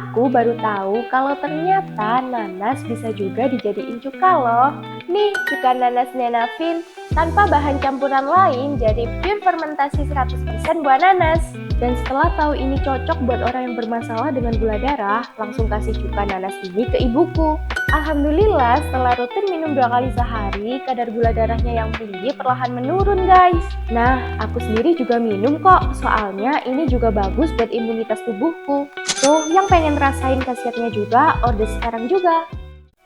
Aku baru tahu kalau ternyata nanas bisa juga dijadiin cuka loh. Nih, cuka nanas Nenafin tanpa bahan campuran lain jadi pure fermentasi 100% buah nanas. Dan setelah tahu ini cocok buat orang yang bermasalah dengan gula darah, langsung kasih cuka nanas ini ke ibuku. Alhamdulillah, setelah rutin minum 2 kali sehari, kadar gula darahnya yang tinggi perlahan menurun guys. Nah, aku sendiri juga minum kok, soalnya ini juga bagus buat imunitas tubuhku. Tuh, yang pengen rasain khasiatnya juga, order sekarang juga.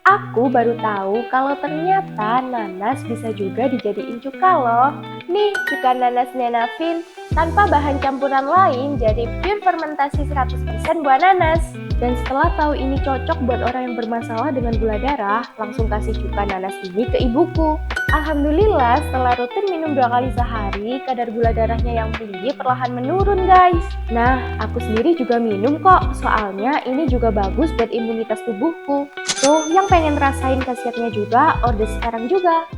Aku baru tahu kalau ternyata nanas bisa juga dijadiin cuka loh. Nih, cuka nanas Nenafin tanpa bahan campuran lain jadi pure fermentasi 100% buah nanas. Dan setelah tahu ini cocok buat orang yang bermasalah dengan gula darah, langsung kasih cuka nanas ini ke ibuku. Alhamdulillah, setelah rutin minum 2 kali sehari, kadar gula darahnya yang tinggi perlahan menurun guys. Nah, aku sendiri juga minum kok, soalnya ini juga bagus buat imunitas tubuhku. Tuh, yang pengen rasain khasiatnya juga, order sekarang juga.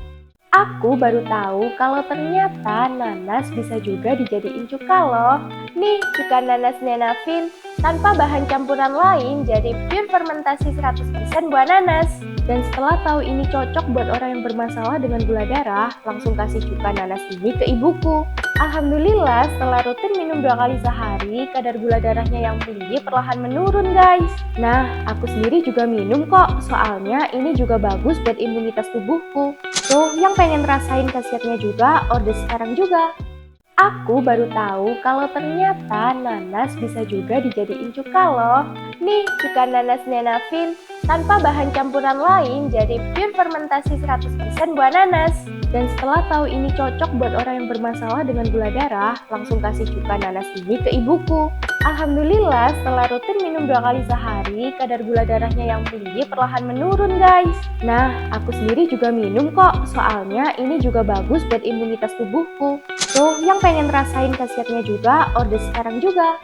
Aku baru tahu kalau ternyata nanas bisa juga dijadiin cuka loh. Nih, cuka nanas Nenafin tanpa bahan campuran lain jadi pure fermentasi 100% buah nanas. Dan setelah tahu ini cocok buat orang yang bermasalah dengan gula darah, langsung kasih cuka nanas ini ke ibuku. Alhamdulillah, setelah rutin minum 2 kali sehari, kadar gula darahnya yang tinggi perlahan menurun guys. Nah, aku sendiri juga minum kok, soalnya ini juga bagus buat imunitas tubuhku. Tuh, yang pengen rasain khasiatnya juga, order sekarang juga. Aku baru tahu kalau ternyata nanas bisa juga dijadiin cuka loh. Nih, cuka nanas Nenafin tanpa bahan campuran lain jadi pure fermentasi 100% buah nanas. Dan setelah tahu ini cocok buat orang yang bermasalah dengan gula darah, langsung kasih cuka nanas ini ke ibuku. Alhamdulillah, setelah rutin minum 2 kali sehari, kadar gula darahnya yang tinggi perlahan menurun guys. Nah, aku sendiri juga minum kok, soalnya ini juga bagus buat imunitas tubuhku. Tuh, yang pengen rasain khasiatnya juga, order sekarang juga.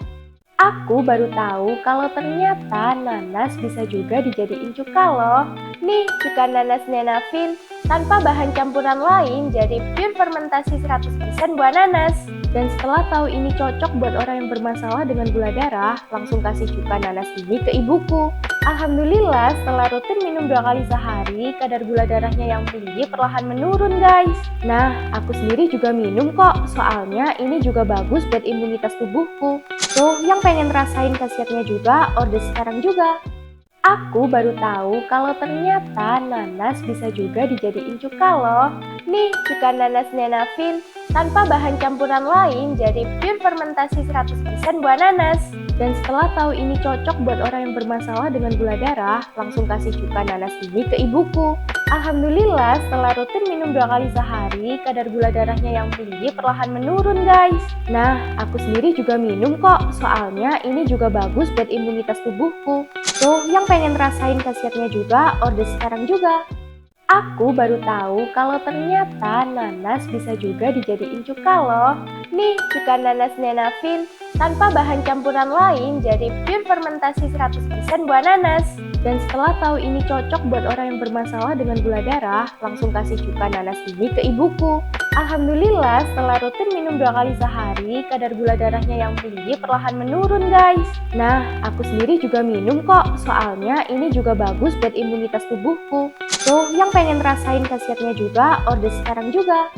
Aku baru tahu kalau ternyata nanas bisa juga dijadiin cuka loh. Nih, cuka nanas Nenafin tanpa bahan campuran lain jadi pure fermentasi 100% buah nanas. Dan setelah tahu ini cocok buat orang yang bermasalah dengan gula darah, langsung kasih cuka nanas ini ke ibuku. Alhamdulillah, setelah rutin minum 2 kali sehari, kadar gula darahnya yang tinggi perlahan menurun guys. Nah, aku sendiri juga minum kok, soalnya ini juga bagus buat imunitas tubuhku. Tuh, yang pengen rasain khasiatnya juga, order sekarang juga. Aku baru tahu kalau ternyata nanas bisa juga dijadiin cuka loh. Nih, cuka nanas Nenafin tanpa bahan campuran lain jadi pure fermentasi 100% buah nanas. Dan setelah tahu ini cocok buat orang yang bermasalah dengan gula darah, langsung kasih cuka nanas ini ke ibuku. Alhamdulillah, setelah rutin minum 2 kali sehari, kadar gula darahnya yang tinggi perlahan menurun guys. Nah, aku sendiri juga minum kok, soalnya ini juga bagus buat imunitas tubuhku. Tuh, yang pengen rasain khasiatnya juga, order sekarang juga. Aku baru tahu kalau ternyata nanas bisa juga dijadiin cuka loh. Nih, cuka nanas Nenafin tanpa bahan campuran lain jadi pure fermentasi 100% buah nanas. Dan setelah tahu ini cocok buat orang yang bermasalah dengan gula darah, langsung kasih cuka nanas ini ke ibuku. Alhamdulillah, setelah rutin minum 2 kali sehari, kadar gula darahnya yang tinggi perlahan menurun guys. Nah, aku sendiri juga minum kok, soalnya ini juga bagus buat imunitas tubuhku. Tuh, yang pengen rasain khasiatnya juga, order sekarang juga.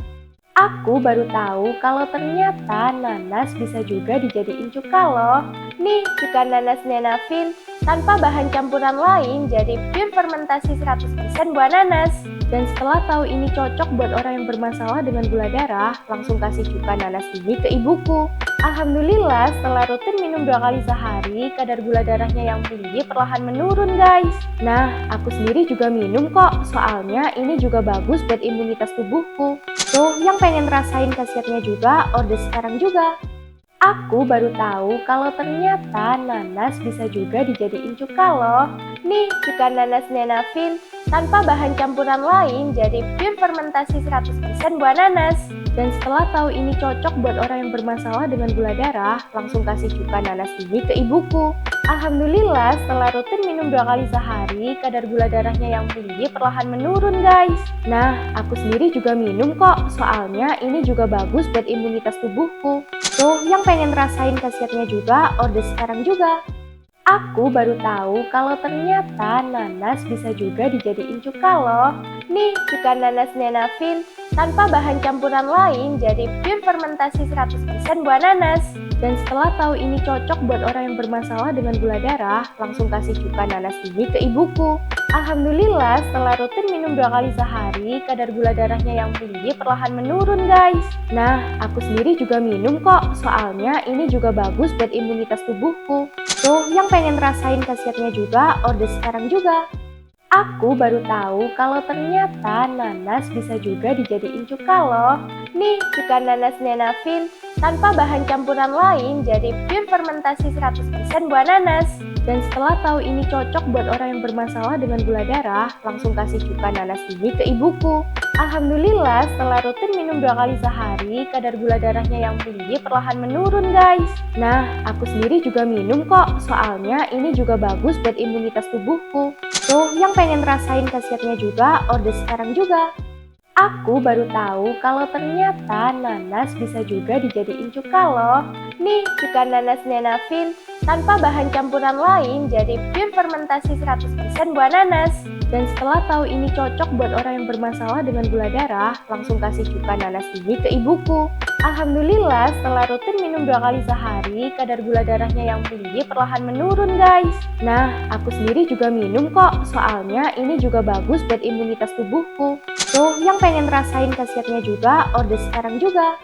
Aku baru tahu kalau ternyata nanas bisa juga dijadiin cuka loh. Nih, cuka nanas Nenafin tanpa bahan campuran lain jadi pure fermentasi 100% buah nanas. Dan setelah tahu ini cocok buat orang yang bermasalah dengan gula darah, langsung kasih cuka nanas ini ke ibuku. Alhamdulillah, setelah rutin minum 2 kali sehari, kadar gula darahnya yang tinggi perlahan menurun guys. Nah, aku sendiri juga minum kok, soalnya ini juga bagus buat imunitas tubuhku. Tuh, yang pengen rasain khasiatnya juga, order sekarang juga. Aku baru tahu kalau ternyata nanas bisa juga dijadiin cuka loh. Nih, cuka nanas Nenafin tanpa bahan campuran lain jadi pure fermentasi 100% buah nanas. Dan setelah tahu ini cocok buat orang yang bermasalah dengan gula darah, langsung kasih cuka nanas ini ke ibuku. Alhamdulillah, setelah rutin minum 2 kali sehari, kadar gula darahnya yang tinggi perlahan menurun guys. Nah, aku sendiri juga minum kok, soalnya ini juga bagus buat imunitas tubuhku. Tuh, yang pengen rasain khasiatnya juga, order sekarang juga. Aku baru tahu kalau ternyata nanas bisa juga dijadiin cuka loh. Nih, cuka nanas Nenafin tanpa bahan campuran lain jadi pure fermentasi 100% buah nanas. Dan setelah tahu ini cocok buat orang yang bermasalah dengan gula darah, langsung kasih cuka nanas ini ke ibuku. Alhamdulillah, setelah rutin minum 2 kali sehari, kadar gula darahnya yang tinggi perlahan menurun guys. Nah, aku sendiri juga minum kok, soalnya ini juga bagus buat imunitas tubuhku. Tuh, yang pengen rasain khasiatnya juga, order sekarang juga. Aku baru tahu kalau ternyata nanas bisa juga dijadiin cuka loh. Nih, cuka nanas Nenafin tanpa bahan campuran lain jadi pure fermentasi 100% buah nanas. Dan setelah tahu ini cocok buat orang yang bermasalah dengan gula darah, langsung kasih cuka nanas ini ke ibuku. Alhamdulillah, setelah rutin minum 2 kali sehari, kadar gula darahnya yang tinggi perlahan menurun guys. Nah, aku sendiri juga minum kok, soalnya ini juga bagus buat imunitas tubuhku. Tuh, yang pengen rasain khasiatnya juga, order sekarang juga. Aku baru tahu kalau ternyata nanas bisa juga dijadiin cuka loh. Nih, cuka nanas Nenafin tanpa bahan campuran lain jadi pure fermentasi 100% buah nanas. Dan setelah tahu ini cocok buat orang yang bermasalah dengan gula darah, langsung kasih cuka nanas ini ke ibuku. Alhamdulillah, setelah rutin minum 2 kali sehari, kadar gula darahnya yang tinggi perlahan menurun guys. Nah, aku sendiri juga minum kok, soalnya ini juga bagus buat imunitas tubuhku. Tuh, yang pengen rasain khasiatnya juga, order sekarang juga.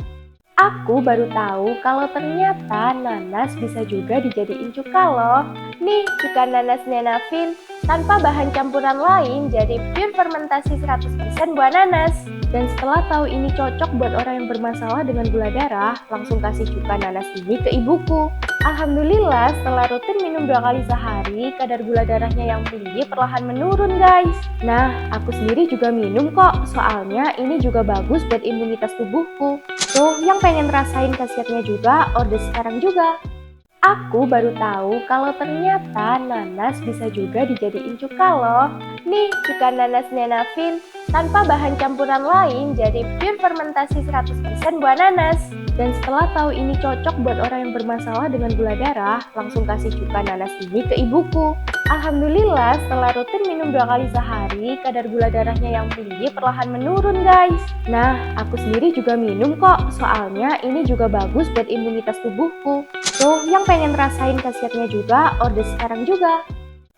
Aku baru tahu kalau ternyata nanas bisa juga dijadiin cuka loh. Nih, cuka nanas Nenafin tanpa bahan campuran lain jadi pure fermentasi 100% buah nanas. Dan setelah tahu ini cocok buat orang yang bermasalah dengan gula darah, langsung kasih cuka nanas ini ke ibuku. Alhamdulillah, setelah rutin minum 2 kali sehari, kadar gula darahnya yang tinggi perlahan menurun guys. Nah, aku sendiri juga minum kok, soalnya ini juga bagus buat imunitas tubuhku. Tuh, yang pengen rasain khasiatnya juga, order sekarang juga. Aku baru tahu kalau ternyata nanas bisa juga dijadiin cuka loh. Nih, cuka nanas Nenafin tanpa bahan campuran lain jadi pure fermentasi 100% buah nanas. Dan setelah tahu ini cocok buat orang yang bermasalah dengan gula darah, langsung kasih cuka nanas ini ke ibuku. Alhamdulillah, setelah rutin minum 2 kali sehari, kadar gula darahnya yang tinggi perlahan menurun guys. Nah, aku sendiri juga minum kok, soalnya ini juga bagus buat imunitas tubuhku. Tuh, yang pengen rasain khasiatnya juga, order sekarang juga.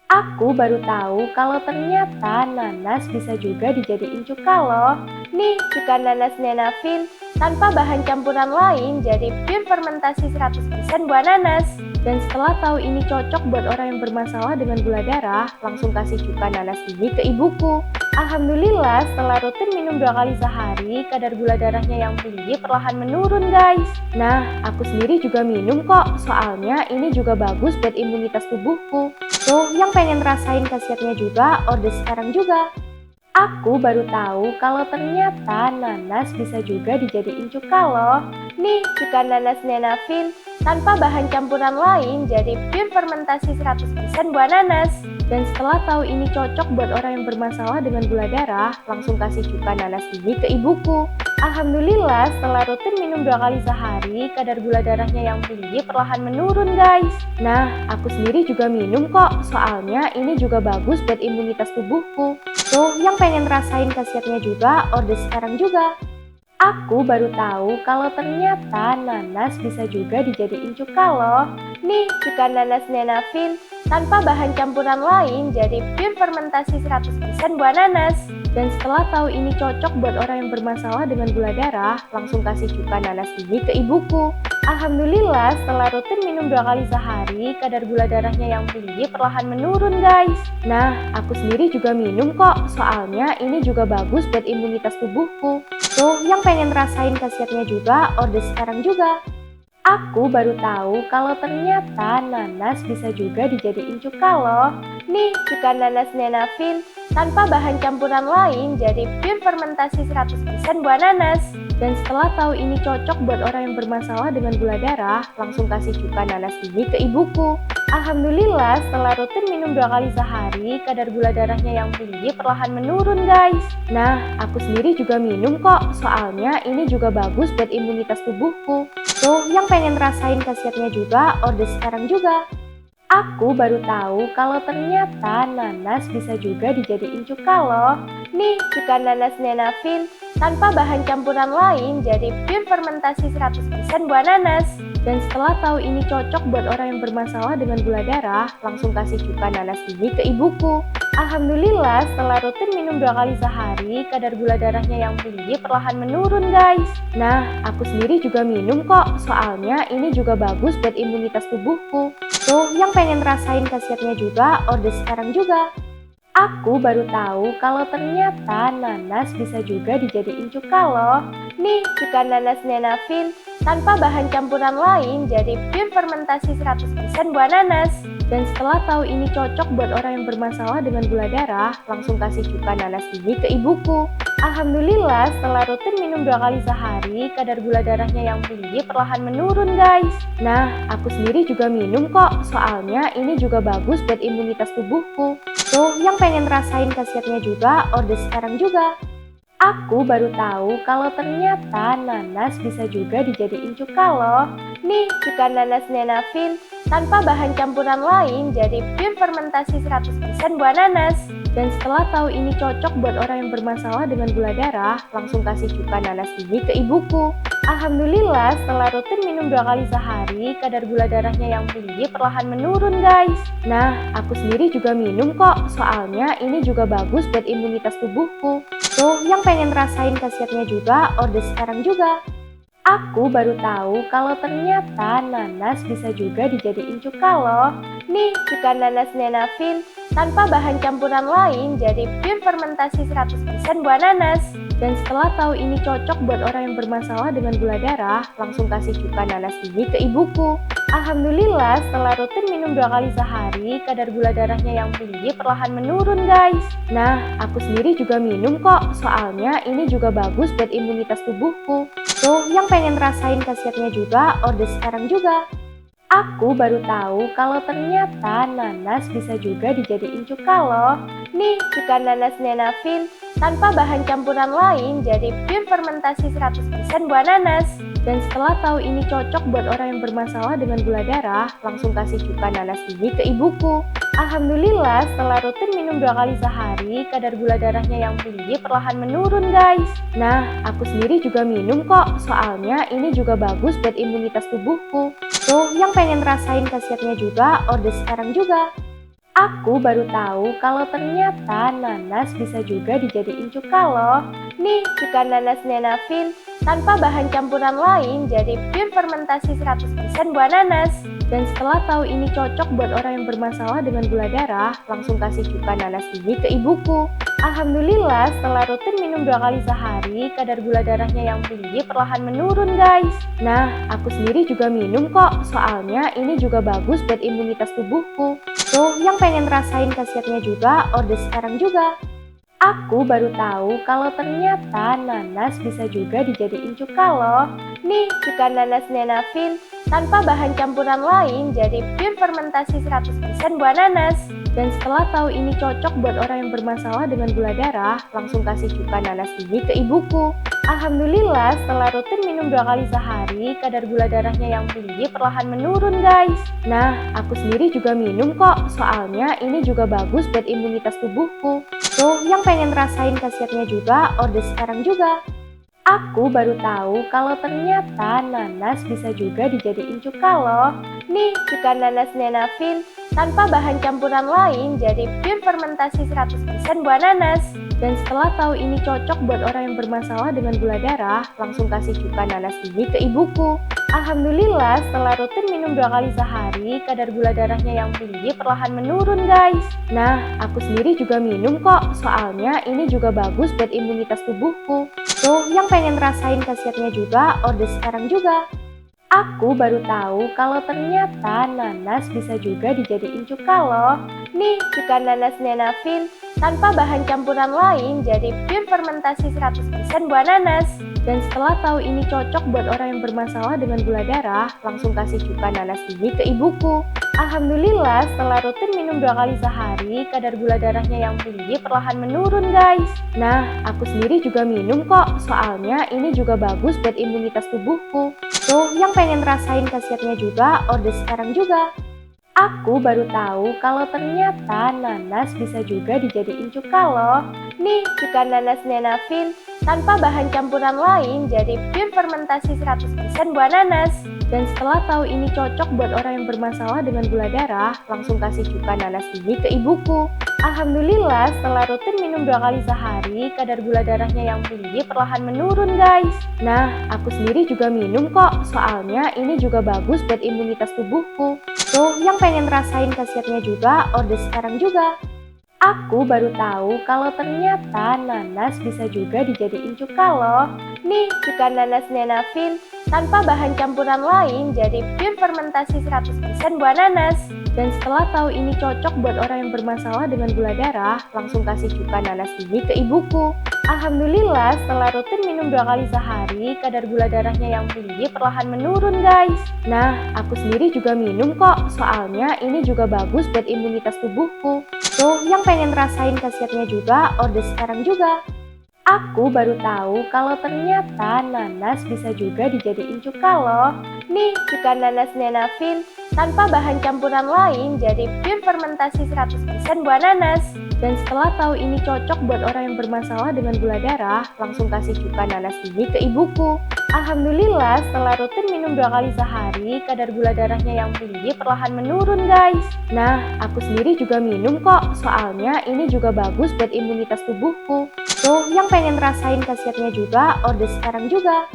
Aku baru tahu kalau ternyata nanas bisa juga dijadiin cuka loh. Nih, cuka nanas Nenafin tanpa bahan campuran lain jadi pure fermentasi 100% buah nanas. Dan setelah tahu ini cocok buat orang yang bermasalah dengan gula darah, langsung kasih cuka nanas ini ke ibuku. Alhamdulillah, setelah rutin minum 2 kali sehari, kadar gula darahnya yang tinggi perlahan menurun guys. Nah, aku sendiri juga minum kok, soalnya ini juga bagus buat imunitas tubuhku. Tuh, yang pengen rasain khasiatnya juga, order sekarang juga. Aku baru tahu kalau ternyata nanas bisa juga dijadiin cuka loh. Nih, cuka nanas Nenafin tanpa bahan campuran lain jadi pure fermentasi 100% buah nanas. Dan setelah tahu ini cocok buat orang yang bermasalah dengan gula darah, langsung kasih cuka nanas ini ke ibuku. Alhamdulillah, setelah rutin minum 2 kali sehari, kadar gula darahnya yang tinggi perlahan menurun guys. Nah, aku sendiri juga minum kok, soalnya ini juga bagus buat imunitas tubuhku. Tuh, yang pengen rasain khasiatnya juga, order sekarang juga. Aku baru tahu kalau ternyata nanas bisa juga dijadiin cuka loh. Nih, cuka nanas Nenafin tanpa bahan campuran lain jadi pure fermentasi 100% buah nanas. Dan setelah tahu ini cocok buat orang yang bermasalah dengan gula darah, langsung kasih cuka nanas ini ke ibuku. Alhamdulillah, setelah rutin minum 2 kali sehari, kadar gula darahnya yang tinggi perlahan menurun guys. Nah, aku sendiri juga minum kok, soalnya ini juga bagus buat imunitas tubuhku. Tuh, yang pengen rasain khasiatnya juga, order sekarang juga. Aku baru tahu kalau ternyata nanas bisa juga dijadiin cuka loh. Nih, cuka nanas Nenafin tanpa bahan campuran lain jadi pure fermentasi 100% buah nanas. Dan setelah tahu ini cocok buat orang yang bermasalah dengan gula darah, langsung kasih cuka nanas ini ke ibuku. Alhamdulillah, setelah rutin minum 2 kali sehari, kadar gula darahnya yang tinggi perlahan menurun guys. Nah, aku sendiri juga minum kok, soalnya ini juga bagus buat imunitas tubuhku. Tuh, yang pengen rasain khasiatnya juga, order sekarang juga. Aku baru tahu kalau ternyata nanas bisa juga dijadiin cuka loh. Nih, cuka nanas Nenafin tanpa bahan campuran lain jadi pure fermentasi 100% buah nanas. Dan setelah tahu ini cocok buat orang yang bermasalah dengan gula darah, langsung kasih cuka nanas ini ke ibuku. Alhamdulillah, setelah rutin minum 2 kali sehari, kadar gula darahnya yang tinggi perlahan menurun guys. Nah, aku sendiri juga minum kok, soalnya ini juga bagus buat imunitas tubuhku. Tuh, yang pengen rasain khasiatnya juga, order sekarang juga. Aku baru tahu kalau ternyata nanas bisa juga dijadiin cuka loh. Nih, cuka nanas Nenafin tanpa bahan campuran lain jadi pure fermentasi 100% buah nanas. Dan setelah tahu ini cocok buat orang yang bermasalah dengan gula darah, langsung kasih cuka nanas ini ke ibuku. Alhamdulillah, setelah rutin minum 2 kali sehari, kadar gula darahnya yang tinggi perlahan menurun guys. Nah, aku sendiri juga minum kok, soalnya ini juga bagus buat imunitas tubuhku. Tuh, yang pengen rasain khasiatnya juga, order sekarang juga. Aku baru tahu kalau ternyata nanas bisa juga dijadiin cuka loh. Nih, cuka nanas Nenafin tanpa bahan campuran lain jadi pure fermentasi 100% buah nanas. Dan setelah tahu ini cocok buat orang yang bermasalah dengan gula darah, langsung kasih cuka nanas ini ke ibuku. Alhamdulillah, setelah rutin minum 2 kali sehari, kadar gula darahnya yang tinggi perlahan menurun guys. Nah, aku sendiri juga minum kok, soalnya ini juga bagus buat imunitas tubuhku. Tuh, yang pengen rasain khasiatnya juga, order sekarang juga. Aku baru tahu kalau ternyata nanas bisa juga dijadiin cuka loh. Nih, cuka nanas Nenafin tanpa bahan campuran lain jadi pure fermentasi 100% buah nanas. Dan setelah tahu ini cocok buat orang yang bermasalah dengan gula darah, langsung kasih cuka nanas ini ke ibuku. Alhamdulillah, setelah rutin minum 2 kali sehari, kadar gula darahnya yang tinggi perlahan menurun guys. Nah, aku sendiri juga minum kok, soalnya ini juga bagus buat imunitas tubuhku. Tuh, yang pengen rasain khasiatnya juga, order sekarang juga. Aku baru tahu kalau ternyata nanas bisa juga dijadiin cuka loh. Nih, cuka nanas Nenafin tanpa bahan campuran lain jadi pure fermentasi 100% buah nanas. Dan setelah tahu ini cocok buat orang yang bermasalah dengan gula darah, langsung kasih cuka nanas ini ke ibuku. Alhamdulillah, setelah rutin minum 2 kali sehari, kadar gula darahnya yang tinggi perlahan menurun guys. Nah, aku sendiri juga minum kok, soalnya ini juga bagus buat imunitas tubuhku. Tuh, yang pengen rasain khasiatnya juga, order sekarang juga. Aku baru tahu kalau ternyata nanas bisa juga dijadiin cuka loh. Nih, cuka nanas Nenafin tanpa bahan campuran lain jadi pure fermentasi 100% buah nanas. Dan setelah tahu ini cocok buat orang yang bermasalah dengan gula darah, langsung kasih cuka nanas ini ke ibuku. Alhamdulillah, setelah rutin minum 2 kali sehari, kadar gula darahnya yang tinggi perlahan menurun guys. Nah, aku sendiri juga minum kok, soalnya ini juga bagus buat imunitas tubuhku. Tuh, yang pengen rasain khasiatnya juga, order sekarang juga. Aku baru tahu kalau ternyata nanas bisa juga dijadiin cuka loh. Nih, cuka nanas Nenafin tanpa bahan campuran lain jadi pure fermentasi 100% buah nanas. Dan setelah tahu ini cocok buat orang yang bermasalah dengan gula darah, langsung kasih cuka nanas ini ke ibuku. Alhamdulillah, setelah rutin minum 2 kali sehari, kadar gula darahnya yang tinggi perlahan menurun guys. Nah, aku sendiri juga minum kok, soalnya ini juga bagus buat imunitas tubuhku. Tuh, yang pengen rasain khasiatnya juga, order sekarang juga. Aku baru tahu kalau ternyata nanas bisa juga dijadiin cuka loh. Nih, cuka nanas Nenafin tanpa bahan campuran lain jadi pure fermentasi 100% buah nanas. Dan setelah tahu ini cocok buat orang yang bermasalah dengan gula darah, langsung kasih cuka nanas ini ke ibuku. Alhamdulillah, setelah rutin minum 2 kali sehari, kadar gula darahnya yang tinggi perlahan menurun guys. Nah, aku sendiri juga minum kok, soalnya ini juga bagus buat imunitas tubuhku. Tuh, yang pengen rasain khasiatnya juga, order sekarang juga. Aku baru tahu kalau ternyata nanas bisa juga dijadiin cuka loh. Nih, cuka nanas Nenafin tanpa bahan campuran lain jadi pure fermentasi 100% buah nanas. Dan setelah tahu ini cocok buat orang yang bermasalah dengan gula darah, langsung kasih cuka nanas ini ke ibuku. Alhamdulillah, setelah rutin minum 2 kali sehari, kadar gula darahnya yang tinggi perlahan menurun guys. Nah, aku sendiri juga minum kok, soalnya ini juga bagus buat imunitas tubuhku. Tuh, yang pengen rasain khasiatnya juga, order sekarang juga. Aku baru tahu kalau ternyata nanas bisa juga dijadiin cuka loh. Nih, cuka nanas Nenafin tanpa bahan campuran lain jadi pure fermentasi 100% buah nanas. Dan setelah tahu ini cocok buat orang yang bermasalah dengan gula darah, langsung kasih cuka nanas ini ke ibuku. Alhamdulillah, setelah rutin minum 2 kali sehari, kadar gula darahnya yang tinggi perlahan menurun guys. Nah, aku sendiri juga minum kok, soalnya ini juga bagus buat imunitas tubuhku. Tuh, yang pengen rasain khasiatnya juga, order sekarang juga. Aku baru tahu kalau ternyata nanas bisa juga dijadiin cuka loh. Nih, cuka nanas Nenafin tanpa bahan campuran lain jadi pure fermentasi 100% buah nanas. Dan setelah tahu ini cocok buat orang yang bermasalah dengan gula darah, langsung kasih cuka nanas ini ke ibuku. Alhamdulillah, setelah rutin minum 2 kali sehari, kadar gula darahnya yang tinggi perlahan menurun guys. Nah, aku sendiri juga minum kok, soalnya ini juga bagus buat imunitas tubuhku. Tuh, yang pengen rasain khasiatnya juga, order sekarang juga. Aku baru tahu kalau ternyata nanas bisa juga dijadiin cuka loh. Nih, cuka nanas Nenafin tanpa bahan campuran lain jadi pure fermentasi 100% buah nanas. Dan setelah tahu ini cocok buat orang yang bermasalah dengan gula darah, langsung kasih cuka nanas ini ke ibuku. Alhamdulillah, setelah rutin minum 2 kali sehari, kadar gula darahnya yang tinggi perlahan menurun guys. Nah, aku sendiri juga minum kok, soalnya ini juga bagus buat imunitas tubuhku. Tuh, yang pengen rasain khasiatnya juga, order sekarang juga.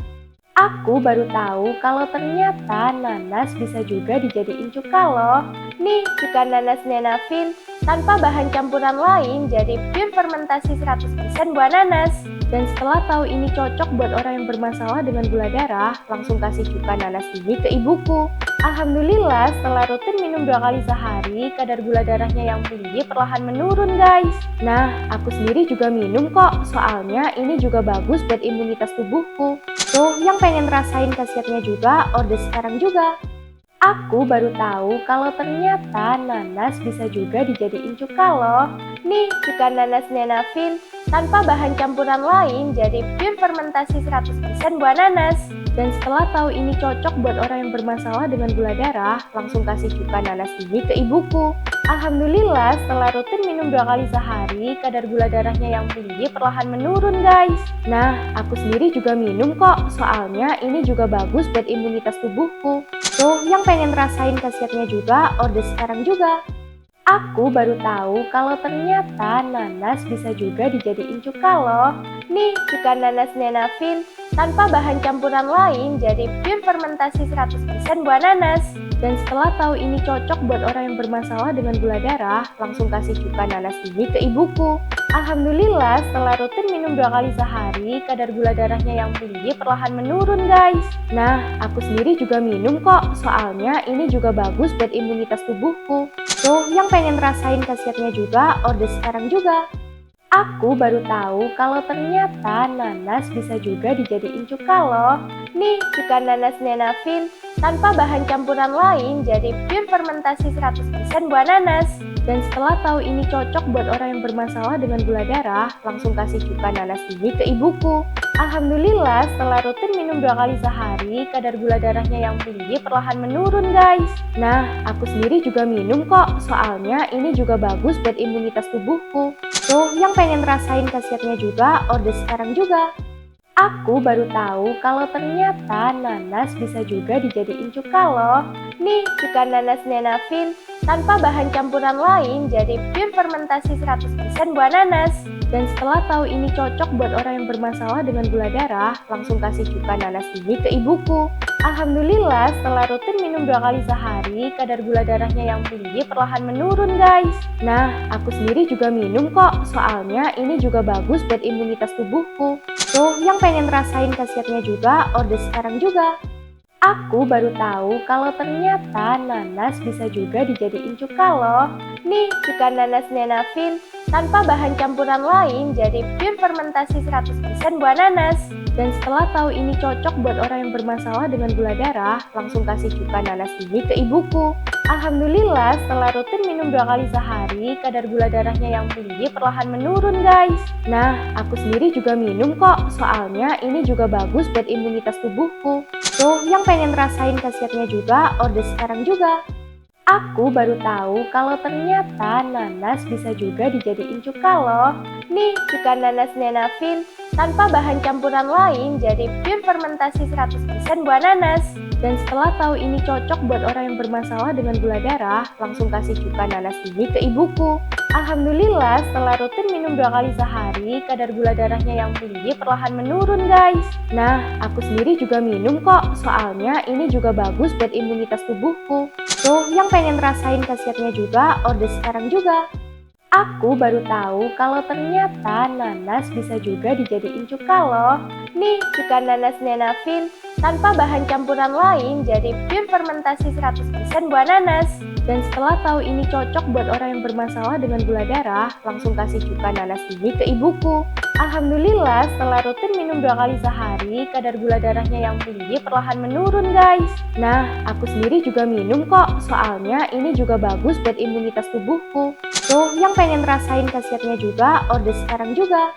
Aku baru tahu kalau ternyata nanas bisa juga dijadiin cuka loh. Nih, cuka nanas Nenafin tanpa bahan campuran lain jadi pure fermentasi 100% buah nanas. Dan setelah tahu ini cocok buat orang yang bermasalah dengan gula darah, langsung kasih cuka nanas ini ke ibuku. Alhamdulillah, setelah rutin minum 2 kali sehari, kadar gula darahnya yang tinggi perlahan menurun guys. Nah, aku sendiri juga minum kok, soalnya ini juga bagus buat imunitas tubuhku. Tuh, yang pengen rasain khasiatnya juga, order sekarang juga. Aku baru tahu kalau ternyata nanas bisa juga dijadiin cuka loh. Nih, cuka nanas Nenafin tanpa bahan campuran lain jadi pure fermentasi 100% buah nanas. Dan setelah tahu ini cocok buat orang yang bermasalah dengan gula darah, langsung kasih cuka nanas ini ke ibuku. Alhamdulillah, setelah rutin minum 2 kali sehari, kadar gula darahnya yang tinggi perlahan menurun guys. Nah, aku sendiri juga minum kok, soalnya ini juga bagus buat imunitas tubuhku. Tuh, yang pengen rasain khasiatnya juga, order sekarang juga. Aku baru tahu kalau ternyata nanas bisa juga dijadiin cuka loh. Nih, cuka nanas Nenafin tanpa bahan campuran lain jadi pure fermentasi 100% buah nanas. Dan setelah tahu ini cocok buat orang yang bermasalah dengan gula darah, langsung kasih cuka nanas ini ke ibuku. Alhamdulillah, setelah rutin minum 2 kali sehari, kadar gula darahnya yang tinggi perlahan menurun guys. Nah, aku sendiri juga minum kok, soalnya ini juga bagus buat imunitas tubuhku. Tuh, yang pengen rasain khasiatnya juga, order sekarang juga. Aku baru tahu kalau ternyata nanas bisa juga dijadiin cuka loh. Nih, cuka nanas Nenafin tanpa bahan campuran lain jadi pure fermentasi 100% buah nanas. Dan setelah tahu ini cocok buat orang yang bermasalah dengan gula darah, langsung kasih cuka nanas ini ke ibuku. Alhamdulillah, setelah rutin minum 2 kali sehari, kadar gula darahnya yang tinggi perlahan menurun guys. Nah, aku sendiri juga minum kok, soalnya ini juga bagus buat imunitas tubuhku. Tuh, yang pengen rasain khasiatnya juga, order sekarang juga. Aku baru tahu kalau ternyata nanas bisa juga dijadiin cuka loh. Nih, cuka nanas Nenafin tanpa bahan campuran lain jadi pure fermentasi 100% buah nanas. Dan setelah tahu ini cocok buat orang yang bermasalah dengan gula darah, langsung kasih cuka nanas ini ke ibuku. Alhamdulillah, setelah rutin minum 2 kali sehari, kadar gula darahnya yang tinggi perlahan menurun guys. Nah, aku sendiri juga minum kok, soalnya ini juga bagus buat imunitas tubuhku. Tuh, yang pengen rasain khasiatnya juga, order sekarang juga. Aku baru tahu kalau ternyata nanas bisa juga dijadiin cuka loh. Nih, cuka nanas Nenafin tanpa bahan campuran lain jadi pure fermentasi 100% buah nanas. Dan setelah tahu ini cocok buat orang yang bermasalah dengan gula darah, langsung kasih cuka nanas ini ke ibuku. Alhamdulillah, setelah rutin minum 2 kali sehari, kadar gula darahnya yang tinggi perlahan menurun guys. Nah, aku sendiri juga minum kok, soalnya ini juga bagus buat imunitas tubuhku. Tuh, yang pengen rasain khasiatnya juga, order sekarang juga. Aku baru tahu kalau ternyata nanas bisa juga dijadiin cuka loh. Nih, cuka nanas Nenafin tanpa bahan campuran lain jadi pure fermentasi 100% buah nanas. Dan setelah tahu ini cocok buat orang yang bermasalah dengan gula darah, langsung kasih cuka nanas ini ke ibuku. Alhamdulillah, setelah rutin minum 2 kali sehari, kadar gula darahnya yang tinggi perlahan menurun guys. Nah, aku sendiri juga minum kok, soalnya ini juga bagus buat imunitas tubuhku. Tuh, yang pengen rasain khasiatnya juga, order sekarang juga. Aku baru tahu kalau ternyata nanas bisa juga dijadiin cuka loh. Nih, cuka nanas Nenafin tanpa bahan campuran lain jadi pure fermentasi 100% buah nanas. Dan setelah tahu ini cocok buat orang yang bermasalah dengan gula darah, langsung kasih cuka nanas ini ke ibuku. Alhamdulillah, setelah rutin minum 2 kali sehari, kadar gula darahnya yang tinggi perlahan menurun guys. Nah, aku sendiri juga minum kok, soalnya ini juga bagus buat imunitas tubuhku. Tuh, yang pengen rasain khasiatnya juga, order sekarang juga.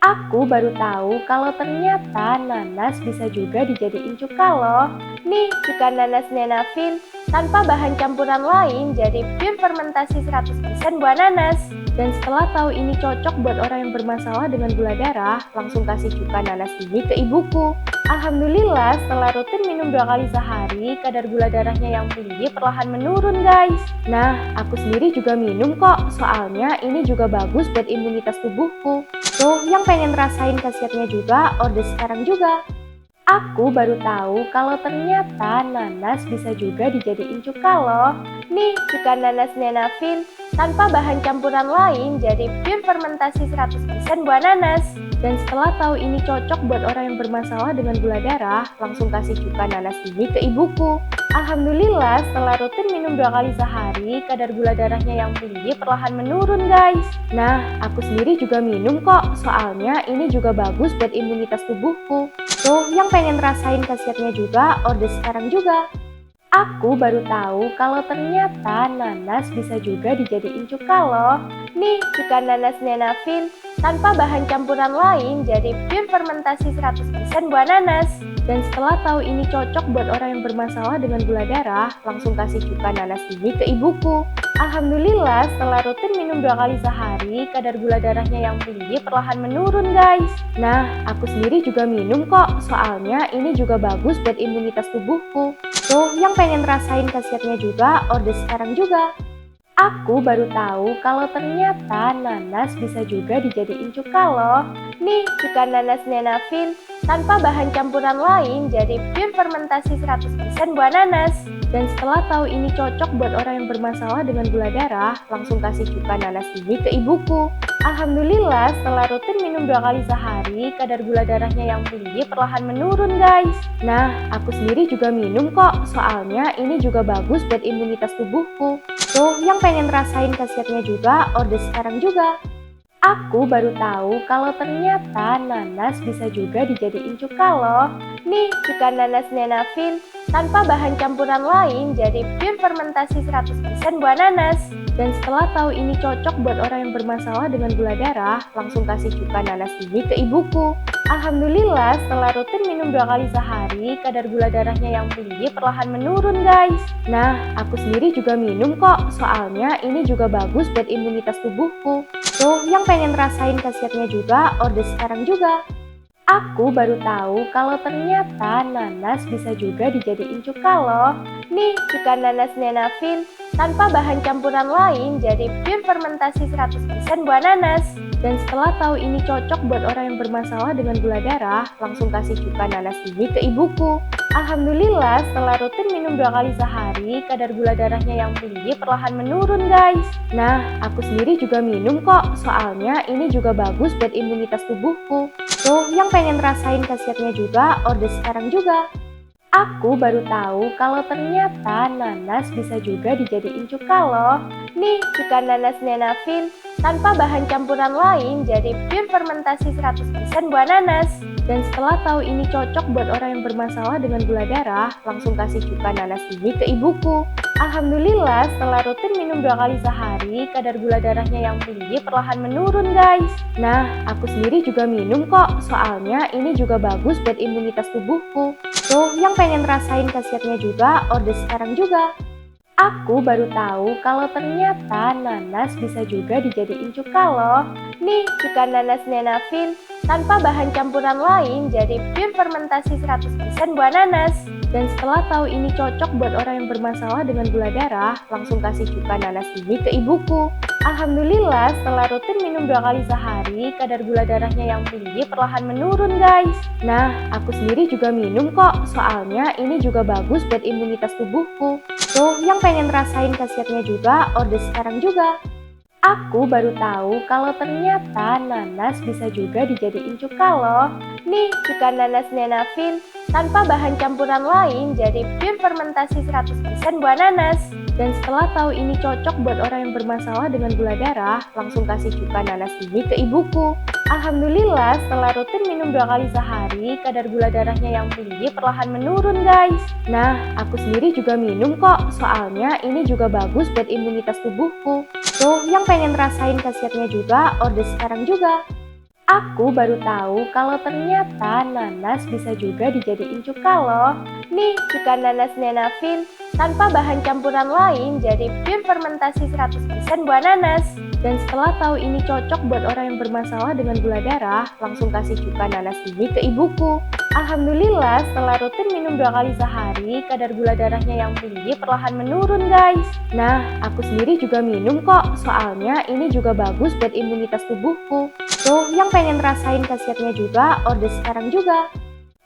Aku baru tahu kalau ternyata nanas bisa juga dijadiin cuka loh. Nih, cuka nanas Nenafin tanpa bahan campuran lain jadi pure fermentasi 100% buah nanas. Dan setelah tahu ini cocok buat orang yang bermasalah dengan gula darah, langsung kasih cuka nanas ini ke ibuku. Alhamdulillah, setelah rutin minum 2 kali sehari, kadar gula darahnya yang tinggi perlahan menurun guys. Nah, aku sendiri juga minum kok, soalnya ini juga bagus buat imunitas tubuhku. Tuh, yang pengen rasain khasiatnya juga, order sekarang juga. Aku baru tahu kalau ternyata nanas bisa juga dijadiin cuka loh. Nih, cuka nanas Nenafin tanpa bahan campuran lain jadi pure fermentasi 100% buah nanas. Dan setelah tahu ini cocok buat orang yang bermasalah dengan gula darah, langsung kasih cuka nanas ini ke ibuku. Alhamdulillah, setelah rutin minum 2 kali sehari, kadar gula darahnya yang tinggi perlahan menurun guys. Nah, aku sendiri juga minum kok, soalnya ini juga bagus buat imunitas tubuhku. Tuh, yang pengen rasain khasiatnya juga, order sekarang juga. Aku baru tahu kalau ternyata nanas bisa juga dijadiin cuka loh. Nih, cuka nanas Nenafin tanpa bahan campuran lain jadi pure fermentasi 100% buah nanas. Dan setelah tahu ini cocok buat orang yang bermasalah dengan gula darah, langsung kasih cuka nanas ini ke ibuku. Alhamdulillah, setelah rutin minum 2 kali sehari, kadar gula darahnya yang tinggi perlahan menurun guys. Nah, aku sendiri juga minum kok, soalnya ini juga bagus buat imunitas tubuhku. Tuh, yang pengen rasain khasiatnya juga, order sekarang juga. Aku baru tahu kalau ternyata nanas bisa juga dijadiin cuka loh. Nih, cuka nanas Nenafin tanpa bahan campuran lain jadi pure fermentasi 100% buah nanas. Dan setelah tahu ini cocok buat orang yang bermasalah dengan gula darah, langsung kasih cuka nanas ini ke ibuku. Alhamdulillah, setelah rutin minum 2 kali sehari, kadar gula darahnya yang tinggi perlahan menurun guys. Nah, aku sendiri juga minum kok, soalnya ini juga bagus buat imunitas tubuhku. Tuh, yang pengen rasain khasiatnya juga, order sekarang juga. Aku baru tahu kalau ternyata nanas bisa juga dijadiin cuka loh. Nih, cuka nanas Nenafin tanpa bahan campuran lain jadi pure fermentasi 100% buah nanas. Dan setelah tahu ini cocok buat orang yang bermasalah dengan gula darah, langsung kasih cuka nanas ini ke ibuku. Alhamdulillah, setelah rutin minum 2 kali sehari, kadar gula darahnya yang tinggi perlahan menurun guys. Nah, aku sendiri juga minum kok, soalnya ini juga bagus buat imunitas tubuhku. Tuh, yang pengen rasain khasiatnya juga, order sekarang juga. Aku baru tahu kalau ternyata nanas bisa juga dijadiin cuka loh. Nih, cuka nanas Nenafin tanpa bahan campuran lain jadi pure fermentasi 100% buah nanas. Dan setelah tahu ini cocok buat orang yang bermasalah dengan gula darah, langsung kasih cuka nanas ini ke ibuku. Alhamdulillah, setelah rutin minum 2 kali sehari, kadar gula darahnya yang tinggi perlahan menurun guys. Nah, aku sendiri juga minum kok, soalnya ini juga bagus buat imunitas tubuhku. Tuh, yang pengen rasain khasiatnya juga, order sekarang juga. Aku baru tahu kalau ternyata nanas bisa juga dijadiin cuka loh. Nih, cuka nanas Nenafin tanpa bahan campuran lain jadi pure fermentasi 100% buah nanas. Dan setelah tahu ini cocok buat orang yang bermasalah dengan gula darah, langsung kasih cuka nanas ini ke ibuku. Alhamdulillah, setelah rutin minum 2 kali sehari, kadar gula darahnya yang tinggi perlahan menurun guys. Nah, aku sendiri juga minum kok, soalnya ini juga bagus buat imunitas tubuhku. Tuh, yang pengen rasain khasiatnya juga, order sekarang juga. Aku baru tahu kalau ternyata nanas bisa juga dijadiin cuka loh. Nih, cuka nanas Nenafin tanpa bahan campuran lain jadi pure fermentasi 100% buah nanas. Dan setelah tahu ini cocok buat orang yang bermasalah dengan gula darah, langsung kasih cuka nanas ini ke ibuku. Alhamdulillah, setelah rutin minum 2 kali sehari, kadar gula darahnya yang tinggi perlahan menurun guys. Nah, aku sendiri juga minum kok, soalnya ini juga bagus buat imunitas tubuhku. Tuh, yang pengen rasain khasiatnya juga, order sekarang juga. Aku baru tahu kalau ternyata nanas bisa juga dijadiin cuka loh. Nih, cuka nanas Nenafin tanpa bahan campuran lain jadi pure fermentasi 100% buah nanas. Dan setelah tahu ini cocok buat orang yang bermasalah dengan gula darah, langsung kasih cuka nanas ini ke ibuku. Alhamdulillah, setelah rutin minum 2 kali sehari, kadar gula darahnya yang tinggi perlahan menurun guys. Nah, aku sendiri juga minum kok, soalnya ini juga bagus buat imunitas tubuhku. Tuh, yang pengen rasain khasiatnya juga, order sekarang juga. Aku baru tahu kalau ternyata nanas bisa juga dijadiin cuka loh. Nih, cuka nanas Nenafin tanpa bahan campuran lain jadi pure fermentasi 100% buah nanas. Dan setelah tahu ini cocok buat orang yang bermasalah dengan gula darah, langsung kasih cuka nanas ini ke ibuku. Alhamdulillah, setelah rutin minum 2 kali sehari, kadar gula darahnya yang tinggi perlahan menurun guys. Nah, aku sendiri juga minum kok, soalnya ini juga bagus buat imunitas tubuhku. Tuh, yang pengen rasain khasiatnya juga, order sekarang juga.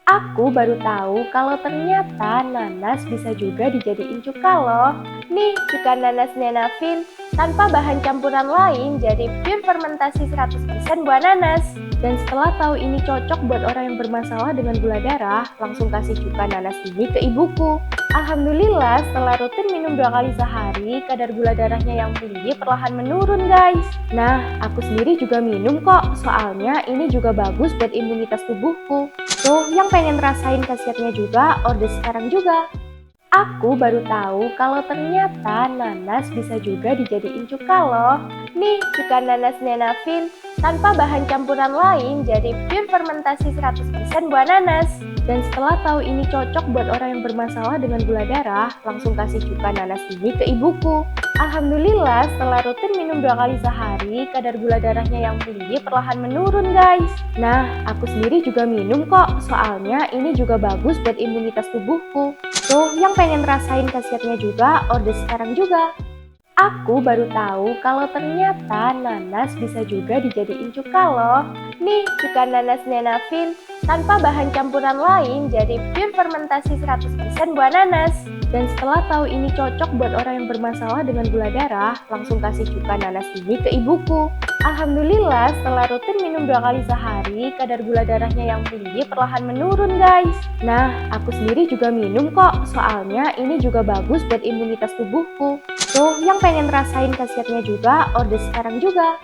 Aku baru tahu kalau ternyata nanas bisa juga dijadiin cuka loh. Nih, cuka nanas Nenafin tanpa bahan campuran lain jadi pure fermentasi 100% buah nanas. Dan setelah tahu ini cocok buat orang yang bermasalah dengan gula darah, langsung kasih cuka nanas ini ke ibuku. Alhamdulillah, setelah rutin minum 2 kali sehari, kadar gula darahnya yang tinggi perlahan menurun guys. Nah, aku sendiri juga minum kok, soalnya ini juga bagus buat imunitas tubuhku. Tuh, yang pengen rasain khasiatnya juga, order sekarang juga. Aku baru tahu kalau ternyata nanas bisa juga dijadiin cuka loh. Nih, cuka nanas Nenafin tanpa bahan campuran lain jadi pure fermentasi 100% buah nanas. Dan setelah tahu ini cocok buat orang yang bermasalah dengan gula darah, langsung kasih cuka nanas ini ke ibuku. Alhamdulillah, setelah rutin minum 2 kali sehari, kadar gula darahnya yang tinggi perlahan menurun guys. Nah, aku sendiri juga minum kok, soalnya ini juga bagus buat imunitas tubuhku. Tuh, yang pengen rasain khasiatnya juga, order sekarang juga. Aku baru tahu kalau ternyata nanas bisa juga dijadiin cuka loh. Nih, cuka nanas Nenafin tanpa bahan campuran lain jadi pure fermentasi 100% buah nanas. Dan setelah tahu ini cocok buat orang yang bermasalah dengan gula darah, langsung kasih cuka nanas ini ke ibuku. Alhamdulillah, setelah rutin minum 2 kali sehari, kadar gula darahnya yang tinggi perlahan menurun guys. Nah, aku sendiri juga minum kok, soalnya ini juga bagus buat imunitas tubuhku. Tuh, yang pengen rasain khasiatnya juga, order sekarang juga.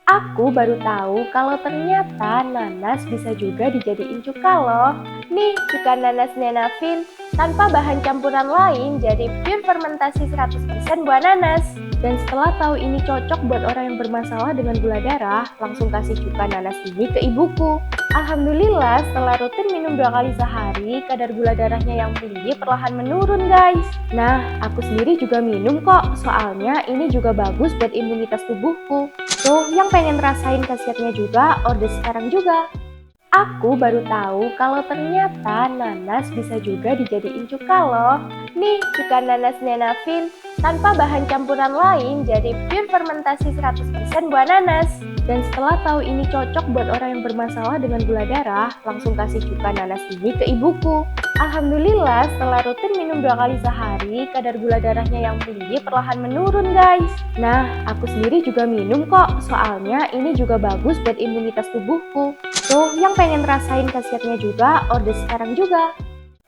Aku baru tahu kalau ternyata nanas bisa juga dijadiin cuka loh. Nih, cuka nanas Nenafin tanpa bahan campuran lain jadi pure fermentasi 100% buah nanas. Dan setelah tahu ini cocok buat orang yang bermasalah dengan gula darah, langsung kasih cuka nanas ini ke ibuku. Alhamdulillah, setelah rutin minum 2 kali sehari, kadar gula darahnya yang tinggi perlahan menurun guys. Nah, aku sendiri juga minum kok, soalnya ini juga bagus buat imunitas tubuhku. Tuh, yang pengen rasain khasiatnya juga, order sekarang juga. Aku baru tahu kalau ternyata nanas bisa juga dijadiin cuka loh. Nih, cuka nanas Nenafin tanpa bahan campuran lain jadi pure fermentasi 100% buah nanas. Dan setelah tahu ini cocok buat orang yang bermasalah dengan gula darah, langsung kasih cuka nanas ini ke ibuku. Alhamdulillah, setelah rutin minum 2 kali sehari, kadar gula darahnya yang tinggi perlahan menurun guys. Nah, aku sendiri juga minum kok, soalnya ini juga bagus buat imunitas tubuhku. Tuh, yang pengen rasain khasiatnya juga, order sekarang juga.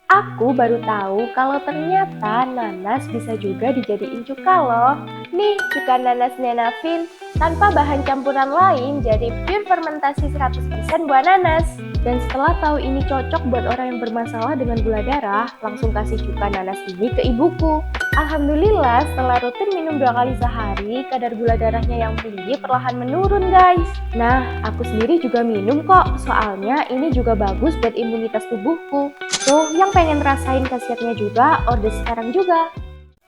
Aku baru tahu kalau ternyata nanas bisa juga dijadiin cuka loh. Nih, cuka nanas Nenafin tanpa bahan campuran lain jadi pure fermentasi 100% buah nanas. Dan setelah tahu ini cocok buat orang yang bermasalah dengan gula darah, langsung kasih cuka nanas ini ke ibuku. Alhamdulillah, setelah rutin minum 2 kali sehari, kadar gula darahnya yang tinggi perlahan menurun guys. Nah, aku sendiri juga minum kok, soalnya ini juga bagus buat imunitas tubuhku. Tuh, yang pengen rasain khasiatnya juga, order sekarang juga.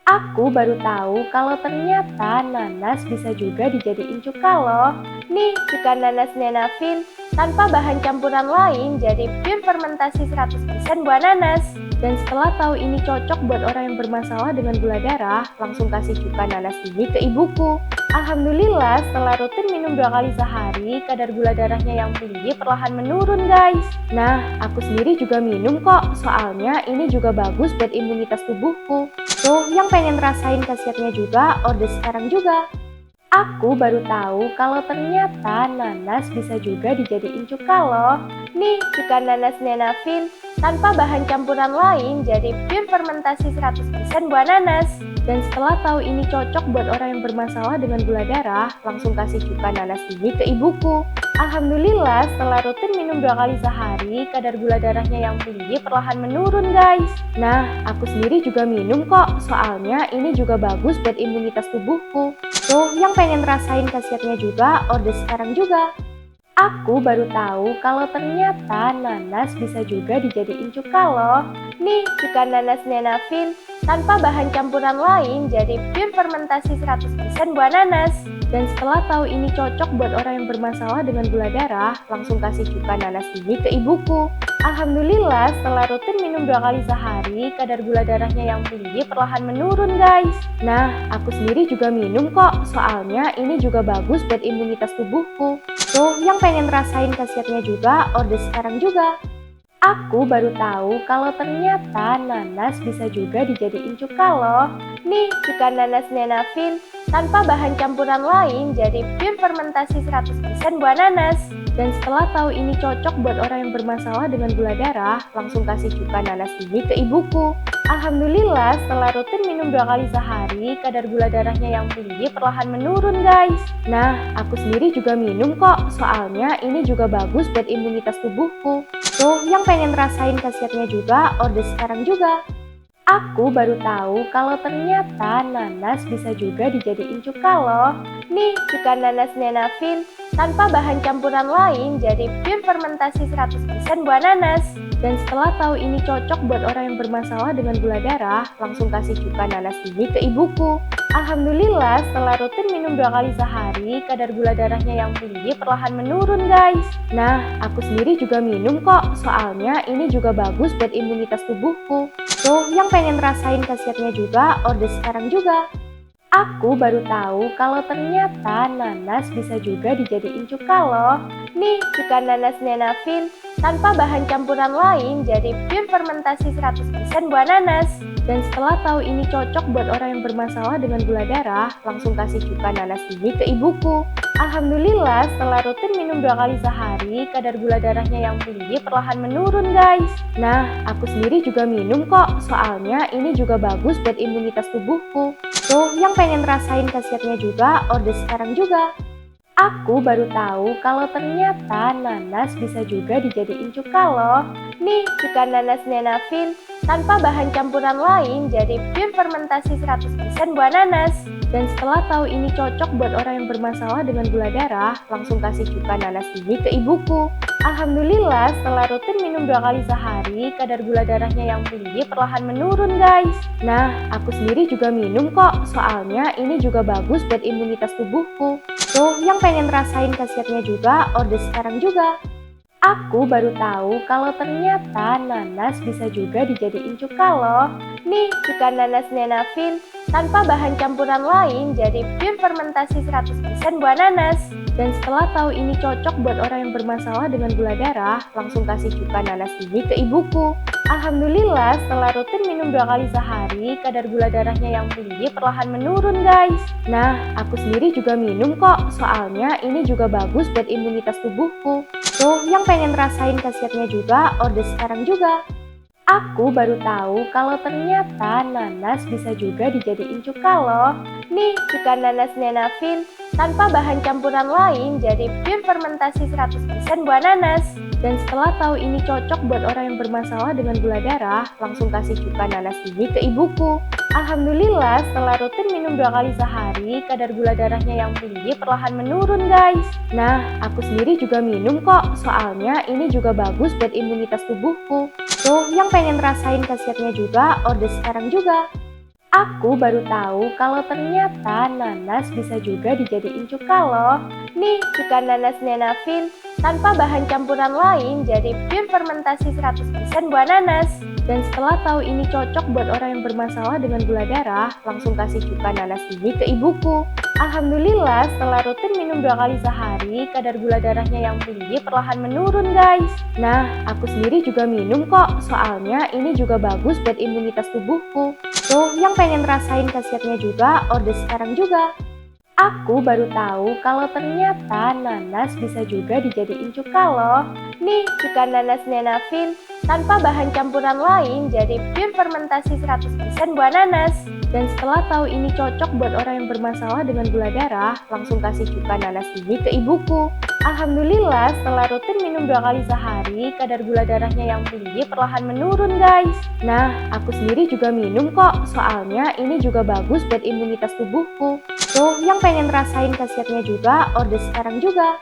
Aku baru tahu kalau ternyata nanas bisa juga dijadiin cuka loh. Nih, cuka nanas Nenafin tanpa bahan campuran lain jadi pure fermentasi 100% buah nanas. Dan setelah tahu ini cocok buat orang yang bermasalah dengan gula darah, langsung kasih cuka nanas ini ke ibuku. Alhamdulillah, setelah rutin minum 2 kali sehari, kadar gula darahnya yang tinggi perlahan menurun guys. Nah, aku sendiri juga minum kok, soalnya ini juga bagus buat imunitas tubuhku. Tuh, yang pengen rasain khasiatnya juga, order sekarang juga. Aku baru tahu kalau ternyata nanas bisa juga dijadiin cuka loh. Nih, cuka nanas Nenafin tanpa bahan campuran lain jadi pure fermentasi 100% buah nanas. Dan setelah tahu ini cocok buat orang yang bermasalah dengan gula darah, langsung kasih cuka nanas ini ke ibuku. Alhamdulillah, setelah rutin minum 2 kali sehari, kadar gula darahnya yang tinggi perlahan menurun guys. Nah, aku sendiri juga minum kok, soalnya ini juga bagus buat imunitas tubuhku. Tuh, yang pengen rasain khasiatnya juga, order sekarang juga. Aku baru tahu kalau ternyata nanas bisa juga dijadiin cuka loh. Nih, cuka nanas Nenafin tanpa bahan campuran lain jadi pure fermentasi 100% buah nanas. Dan setelah tahu ini cocok buat orang yang bermasalah dengan gula darah, langsung kasih cuka nanas ini ke ibuku. Alhamdulillah, setelah rutin minum 2 kali sehari, kadar gula darahnya yang tinggi perlahan menurun guys. Nah, aku sendiri juga minum kok, soalnya ini juga bagus buat imunitas tubuhku. Tuh, yang pengen rasain khasiatnya juga, order sekarang juga. Aku baru tahu kalau ternyata nanas bisa juga dijadiin cuka loh. Nih, cuka nanas Nenafin tanpa bahan campuran lain jadi pure fermentasi 100% buah nanas. Dan setelah tahu ini cocok buat orang yang bermasalah dengan gula darah, langsung kasih cuka nanas ini ke ibuku. Alhamdulillah, setelah rutin minum 2 kali sehari, kadar gula darahnya yang tinggi perlahan menurun guys. Nah, aku sendiri juga minum kok, soalnya ini juga bagus buat imunitas tubuhku. Tuh, yang pengen rasain khasiatnya juga, order sekarang juga. Aku baru tahu kalau ternyata nanas bisa juga dijadiin cuka loh. Nih, cuka nanas Nenafin tanpa bahan campuran lain jadi pure fermentasi 100% buah nanas. Dan setelah tahu ini cocok buat orang yang bermasalah dengan gula darah, langsung kasih cuka nanas ini ke ibuku. Alhamdulillah, setelah rutin minum 2 kali sehari, kadar gula darahnya yang tinggi perlahan menurun guys. Nah, aku sendiri juga minum kok, soalnya ini juga bagus buat imunitas tubuhku. Tuh, yang pengen rasain khasiatnya juga, order sekarang juga. Aku baru tahu kalau ternyata nanas bisa juga dijadiin cuka loh. Nih, cuka nanas Nenafin tanpa bahan campuran lain jadi pure fermentasi 100% buah nanas. Dan setelah tahu ini cocok buat orang yang bermasalah dengan gula darah, langsung kasih cuka nanas ini ke ibuku. Alhamdulillah, setelah rutin minum 2 kali sehari, kadar gula darahnya yang tinggi perlahan menurun guys. Nah, aku sendiri juga minum kok, soalnya ini juga bagus buat imunitas tubuhku. Tuh, yang pengen rasain khasiatnya juga, order sekarang juga. Aku baru tahu kalau ternyata nanas bisa juga dijadiin cuka loh. Nih, cuka nanas Nenafin tanpa bahan campuran lain jadi pure fermentasi 100% buah nanas. Dan setelah tahu ini cocok buat orang yang bermasalah dengan gula darah, langsung kasih cuka nanas ini ke ibuku. Alhamdulillah, setelah rutin minum 2 kali sehari, kadar gula darahnya yang tinggi perlahan menurun guys. Nah, aku sendiri juga minum kok, soalnya ini juga bagus buat imunitas tubuhku. Tuh, yang pengen rasain khasiatnya juga, order sekarang juga. Aku baru tahu kalau ternyata nanas bisa juga dijadiin cuka loh. Nih, cuka nanas Nenafin tanpa bahan campuran lain jadi pure fermentasi 100% buah nanas. Dan setelah tahu ini cocok buat orang yang bermasalah dengan gula darah, langsung kasih cuka nanas ini ke ibuku. Alhamdulillah, setelah rutin minum 2 kali sehari, kadar gula darahnya yang tinggi perlahan menurun guys. Nah, aku sendiri juga minum kok, soalnya ini juga bagus buat imunitas tubuhku. Tuh, yang pengen rasain khasiatnya juga, order sekarang juga. Aku baru tahu kalau ternyata nanas bisa juga dijadiin cuka loh. Nih, cuka nanas Nenafin tanpa bahan campuran lain jadi pure fermentasi 100% buah nanas. Dan setelah tahu ini cocok buat orang yang bermasalah dengan gula darah, langsung kasih cuka nanas ini ke ibuku. Alhamdulillah, setelah rutin minum 2 kali sehari, kadar gula darahnya yang tinggi perlahan menurun guys. Nah, aku sendiri juga minum kok, soalnya ini juga bagus buat imunitas tubuhku. Tuh, yang pengen rasain khasiatnya juga, order sekarang juga. Aku baru tahu kalau ternyata nanas bisa juga dijadiin cuka loh. Nih, cuka nanas Nenafin tanpa bahan campuran lain jadi pure fermentasi 100% buah nanas. Dan setelah tahu ini cocok buat orang yang bermasalah dengan gula darah, langsung kasih cuka nanas ini ke ibuku. Alhamdulillah, setelah rutin minum 2 kali sehari, kadar gula darahnya yang tinggi perlahan menurun guys. Nah, aku sendiri juga minum kok, soalnya ini juga bagus buat imunitas tubuhku. Tuh, yang pengen rasain khasiatnya juga, order sekarang juga. Aku baru tahu kalau ternyata nanas bisa juga dijadiin cuka loh. Nih, cuka nanas Nenafin tanpa bahan campuran lain jadi pure fermentasi 100% buah nanas. Dan setelah tahu ini cocok buat orang yang bermasalah dengan gula darah, langsung kasih cuka nanas ini ke ibuku. Alhamdulillah, setelah rutin minum 2 kali sehari, kadar gula darahnya yang tinggi perlahan menurun guys. Nah, aku sendiri juga minum kok, soalnya ini juga bagus buat imunitas tubuhku. Tuh, yang pengen rasain khasiatnya juga, order sekarang juga.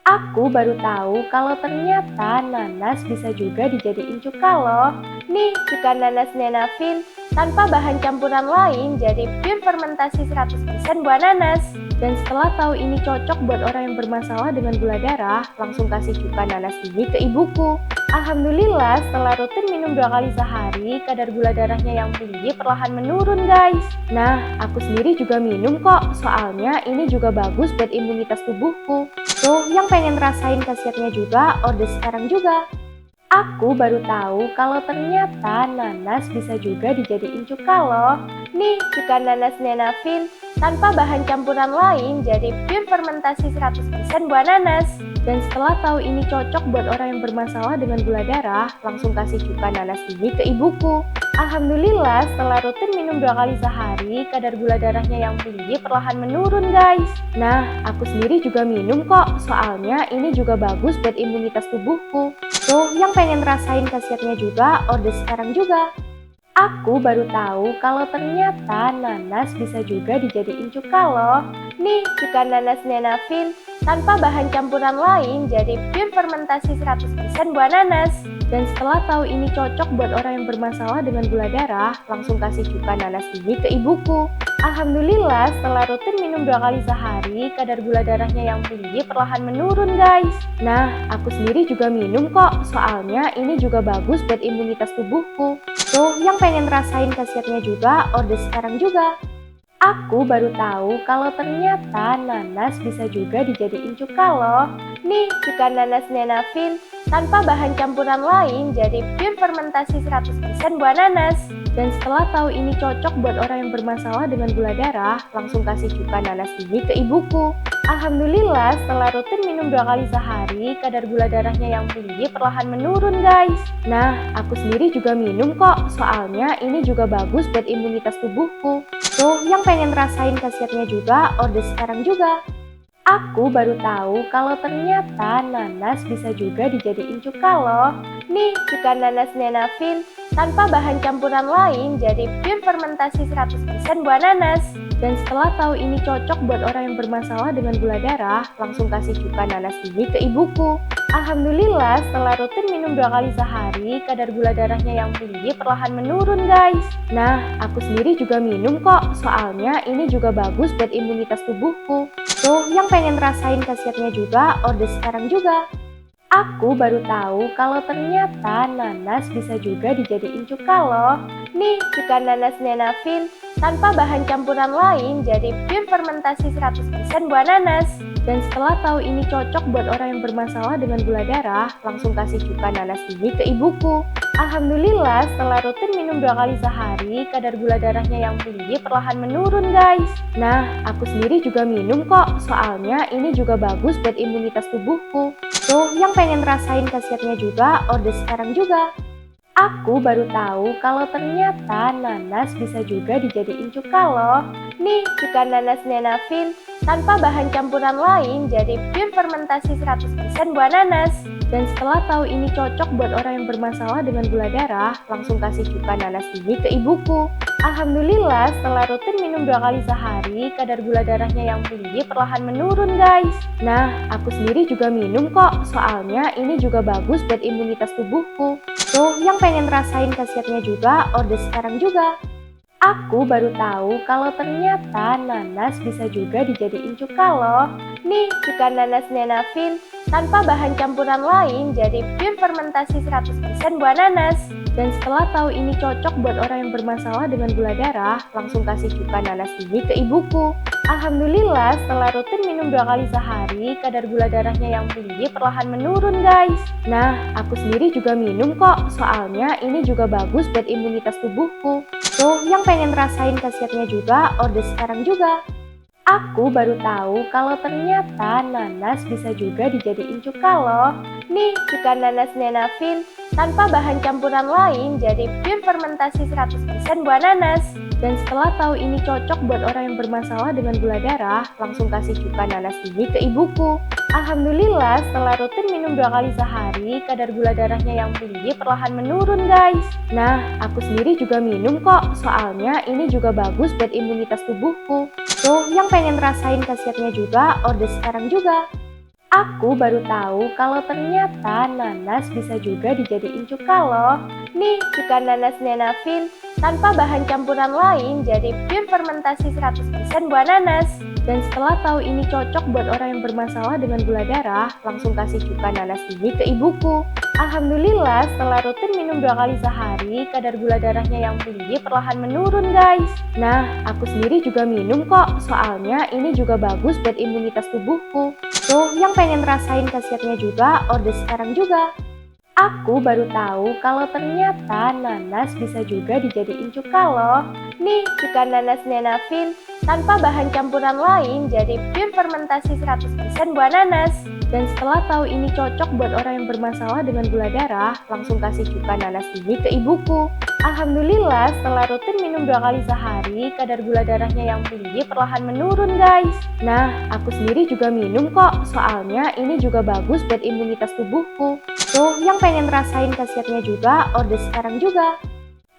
Aku baru tahu kalau ternyata nanas bisa juga dijadiin cuka loh. Nih, cuka nanas Nenafin tanpa bahan campuran lain jadi pure fermentasi 100% buah nanas. Dan setelah tahu ini cocok buat orang yang bermasalah dengan gula darah, langsung kasih cuka nanas ini ke ibuku. Alhamdulillah, setelah rutin minum 2 kali sehari, kadar gula darahnya yang tinggi perlahan menurun guys. Nah, aku sendiri juga minum kok, soalnya ini juga bagus buat imunitas tubuhku. Tuh, yang pengen rasain khasiatnya juga, order sekarang juga. Aku baru tahu kalau ternyata nanas bisa juga dijadiin cuka loh. Nih, cuka nanas Nenafin tanpa bahan campuran lain jadi pure fermentasi 100% buah nanas. Dan setelah tahu ini cocok buat orang yang bermasalah dengan gula darah, langsung kasih cuka nanas ini ke ibuku. Alhamdulillah, setelah rutin minum 2 kali sehari, kadar gula darahnya yang tinggi perlahan menurun guys. Nah, aku sendiri juga minum kok, soalnya ini juga bagus buat imunitas tubuhku. Tuh, yang pengen rasain khasiatnya juga, order sekarang juga. Aku baru tahu kalau ternyata nanas bisa juga dijadiin cuka loh. Nih, cuka nanas Nenafin tanpa bahan campuran lain jadi pure fermentasi 100% buah nanas. Dan setelah tahu ini cocok buat orang yang bermasalah dengan gula darah, langsung kasih cuka nanas ini ke ibuku. Alhamdulillah, setelah rutin minum 2 kali sehari, kadar gula darahnya yang tinggi perlahan menurun guys. Nah, aku sendiri juga minum kok, soalnya ini juga bagus buat imunitas tubuhku. Tuh, yang pengen rasain khasiatnya juga, order sekarang juga. Aku baru tahu kalau ternyata nanas bisa juga dijadiin cuka loh. Nih, cuka nanas Nenafin tanpa bahan campuran lain jadi pure fermentasi 100% buah nanas. Dan setelah tahu ini cocok buat orang yang bermasalah dengan gula darah, langsung kasih cuka nanas ini ke ibuku. Alhamdulillah, setelah rutin minum 2 kali sehari, kadar gula darahnya yang tinggi perlahan menurun guys. Nah, aku sendiri juga minum kok, soalnya ini juga bagus buat imunitas tubuhku. Tuh, yang pengen rasain khasiatnya juga, order sekarang juga. Aku baru tahu kalau ternyata nanas bisa juga dijadiin cuka loh. Nih, cuka nanas Nenafin tanpa bahan campuran lain jadi pure fermentasi 100% buah nanas. Dan setelah tahu ini cocok buat orang yang bermasalah dengan gula darah, langsung kasih cuka nanas ini ke ibuku. Alhamdulillah, setelah rutin minum 2 kali sehari, kadar gula darahnya yang tinggi perlahan menurun guys. Nah, aku sendiri juga minum kok, soalnya ini juga bagus buat imunitas tubuhku. Tuh, yang pengen rasain khasiatnya juga, order sekarang juga. Aku baru tahu kalau ternyata nanas bisa juga dijadiin cuka loh. Nih, cuka nanas Nenafin tanpa bahan campuran lain jadi pure fermentasi 100% buah nanas. Dan setelah tahu ini cocok buat orang yang bermasalah dengan gula darah, langsung kasih cuka nanas ini ke ibuku. Alhamdulillah, setelah rutin minum 2 kali sehari, kadar gula darahnya yang tinggi perlahan menurun guys. Nah, aku sendiri juga minum kok, soalnya ini juga bagus buat imunitas tubuhku. Tuh, yang pengen rasain khasiatnya juga, order sekarang juga. Aku baru tahu kalau ternyata nanas bisa juga dijadiin cuka loh. Nih, cuka nanas Nenafin tanpa bahan campuran lain jadi pure fermentasi 100% buah nanas. Dan setelah tahu ini cocok buat orang yang bermasalah dengan gula darah, langsung kasih cuka nanas ini ke ibuku. Alhamdulillah, setelah rutin minum 2 kali sehari, kadar gula darahnya yang tinggi perlahan menurun guys. Nah, aku sendiri juga minum kok, soalnya ini juga bagus buat imunitas tubuhku. Tuh, yang pengen rasain khasiatnya juga, order sekarang juga. Aku baru tahu kalau ternyata nanas bisa juga dijadiin cuka loh. Nih, cuka nanas Nenafin tanpa bahan campuran lain jadi pure fermentasi 100% buah nanas. Dan setelah tahu ini cocok buat orang yang bermasalah dengan gula darah, langsung kasih cuka nanas ini ke ibuku. Alhamdulillah, setelah rutin minum 2 kali sehari, kadar gula darahnya yang tinggi perlahan menurun guys. Nah, aku sendiri juga minum kok, soalnya ini juga bagus buat imunitas tubuhku. Tuh, yang pengen rasain khasiatnya juga, order sekarang juga. Aku baru tahu kalau ternyata nanas bisa juga dijadiin cuka loh. Nih, cuka nanas Nenafin tanpa bahan campuran lain jadi pure fermentasi 100% buah nanas. Dan setelah tahu ini cocok buat orang yang bermasalah dengan gula darah, langsung kasih cuka nanas ini ke ibuku. Alhamdulillah, setelah rutin minum 2 kali sehari, kadar gula darahnya yang tinggi perlahan menurun guys. Nah, aku sendiri juga minum kok, soalnya ini juga bagus buat imunitas tubuhku. Tuh, yang pengen rasain khasiatnya juga, order sekarang juga. Aku baru tahu kalau ternyata nanas bisa juga dijadiin cuka loh. Nih, cuka nanas Nenafin tanpa bahan campuran lain jadi pure fermentasi 100% buah nanas. Dan setelah tahu ini cocok buat orang yang bermasalah dengan gula darah, langsung kasih cuka nanas ini ke ibuku. Alhamdulillah, setelah rutin minum 2 kali sehari, kadar gula darahnya yang tinggi perlahan menurun guys. Nah, aku sendiri juga minum kok, soalnya ini juga bagus buat imunitas tubuhku. Tuh, yang pengen rasain khasiatnya juga, order sekarang juga. Aku baru tahu kalau ternyata nanas bisa juga dijadiin cuka loh. Nih, cuka nanas Nenafin tanpa bahan campuran lain jadi pure fermentasi 100% buah nanas. Dan setelah tahu ini cocok buat orang yang bermasalah dengan gula darah, langsung kasih cuka nanas ini ke ibuku. Alhamdulillah, setelah rutin minum 2 kali sehari, kadar gula darahnya yang tinggi perlahan menurun guys. Nah, aku sendiri juga minum kok, soalnya ini juga bagus buat imunitas tubuhku. Tuh, yang pengen rasain khasiatnya juga, order sekarang juga.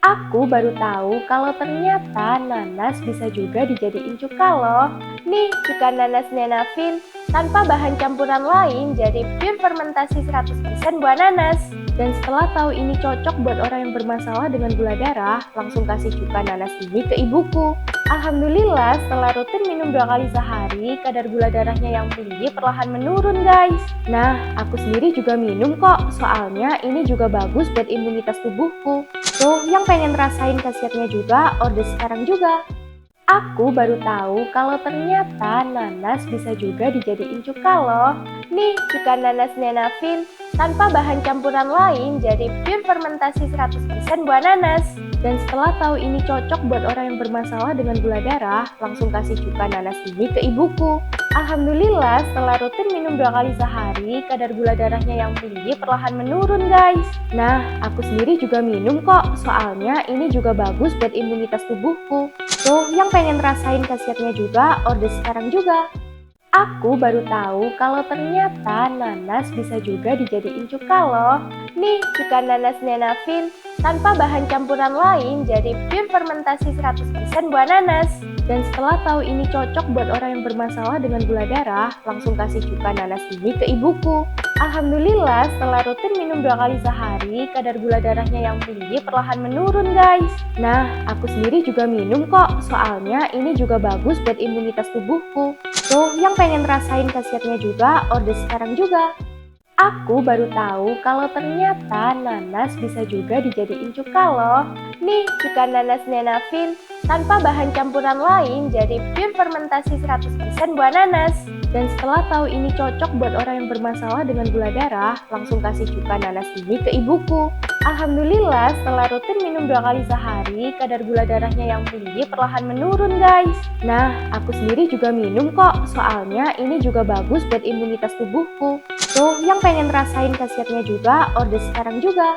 Aku baru tahu kalau ternyata nanas bisa juga dijadiin cuka loh. Nih, cuka nanas Nenafin tanpa bahan campuran lain jadi pure fermentasi 100% buah nanas. Dan setelah tahu ini cocok buat orang yang bermasalah dengan gula darah, langsung kasih cuka nanas ini ke ibuku. Alhamdulillah, setelah rutin minum 2 kali sehari, kadar gula darahnya yang tinggi perlahan menurun guys. Nah, aku sendiri juga minum kok, soalnya ini juga bagus buat imunitas tubuhku. Tuh, yang pengen rasain khasiatnya juga, order sekarang juga. Aku baru tahu kalau ternyata nanas bisa juga dijadiin cuka loh. Nih, cuka nanas Nenafin tanpa bahan campuran lain jadi pure fermentasi 100% buah nanas. Dan setelah tahu ini cocok buat orang yang bermasalah dengan gula darah, langsung kasih cuka nanas ini ke ibuku. Alhamdulillah, setelah rutin minum 2 kali sehari, kadar gula darahnya yang tinggi perlahan menurun guys. Nah, aku sendiri juga minum kok, soalnya ini juga bagus buat imunitas tubuhku. Tuh, yang pengen rasain khasiatnya juga, order sekarang juga. Aku baru tahu kalau ternyata nanas bisa juga dijadiin cuka loh. Nih, cuka nanas Nenafin tanpa bahan campuran lain jadi pure fermentasi 100% buah nanas. Dan setelah tahu ini cocok buat orang yang bermasalah dengan gula darah, langsung kasih cuka nanas ini ke ibuku. Alhamdulillah, setelah rutin minum 2 kali sehari, kadar gula darahnya yang tinggi perlahan menurun guys. Nah, aku sendiri juga minum kok, soalnya ini juga bagus buat imunitas tubuhku. Tuh, yang pengen rasain khasiatnya juga, order sekarang juga. Aku baru tahu kalau ternyata nanas bisa juga dijadiin cuka loh. Nih, cuka nanas Nenafin tanpa bahan campuran lain jadi pure fermentasi 100% buah nanas. Dan setelah tahu ini cocok buat orang yang bermasalah dengan gula darah, langsung kasih cuka nanas ini ke ibuku. Alhamdulillah, setelah rutin minum 2 kali sehari, kadar gula darahnya yang tinggi perlahan menurun guys. Nah, aku sendiri juga minum kok, soalnya ini juga bagus buat imunitas tubuhku. Tuh, yang pengen rasain khasiatnya juga, order sekarang juga.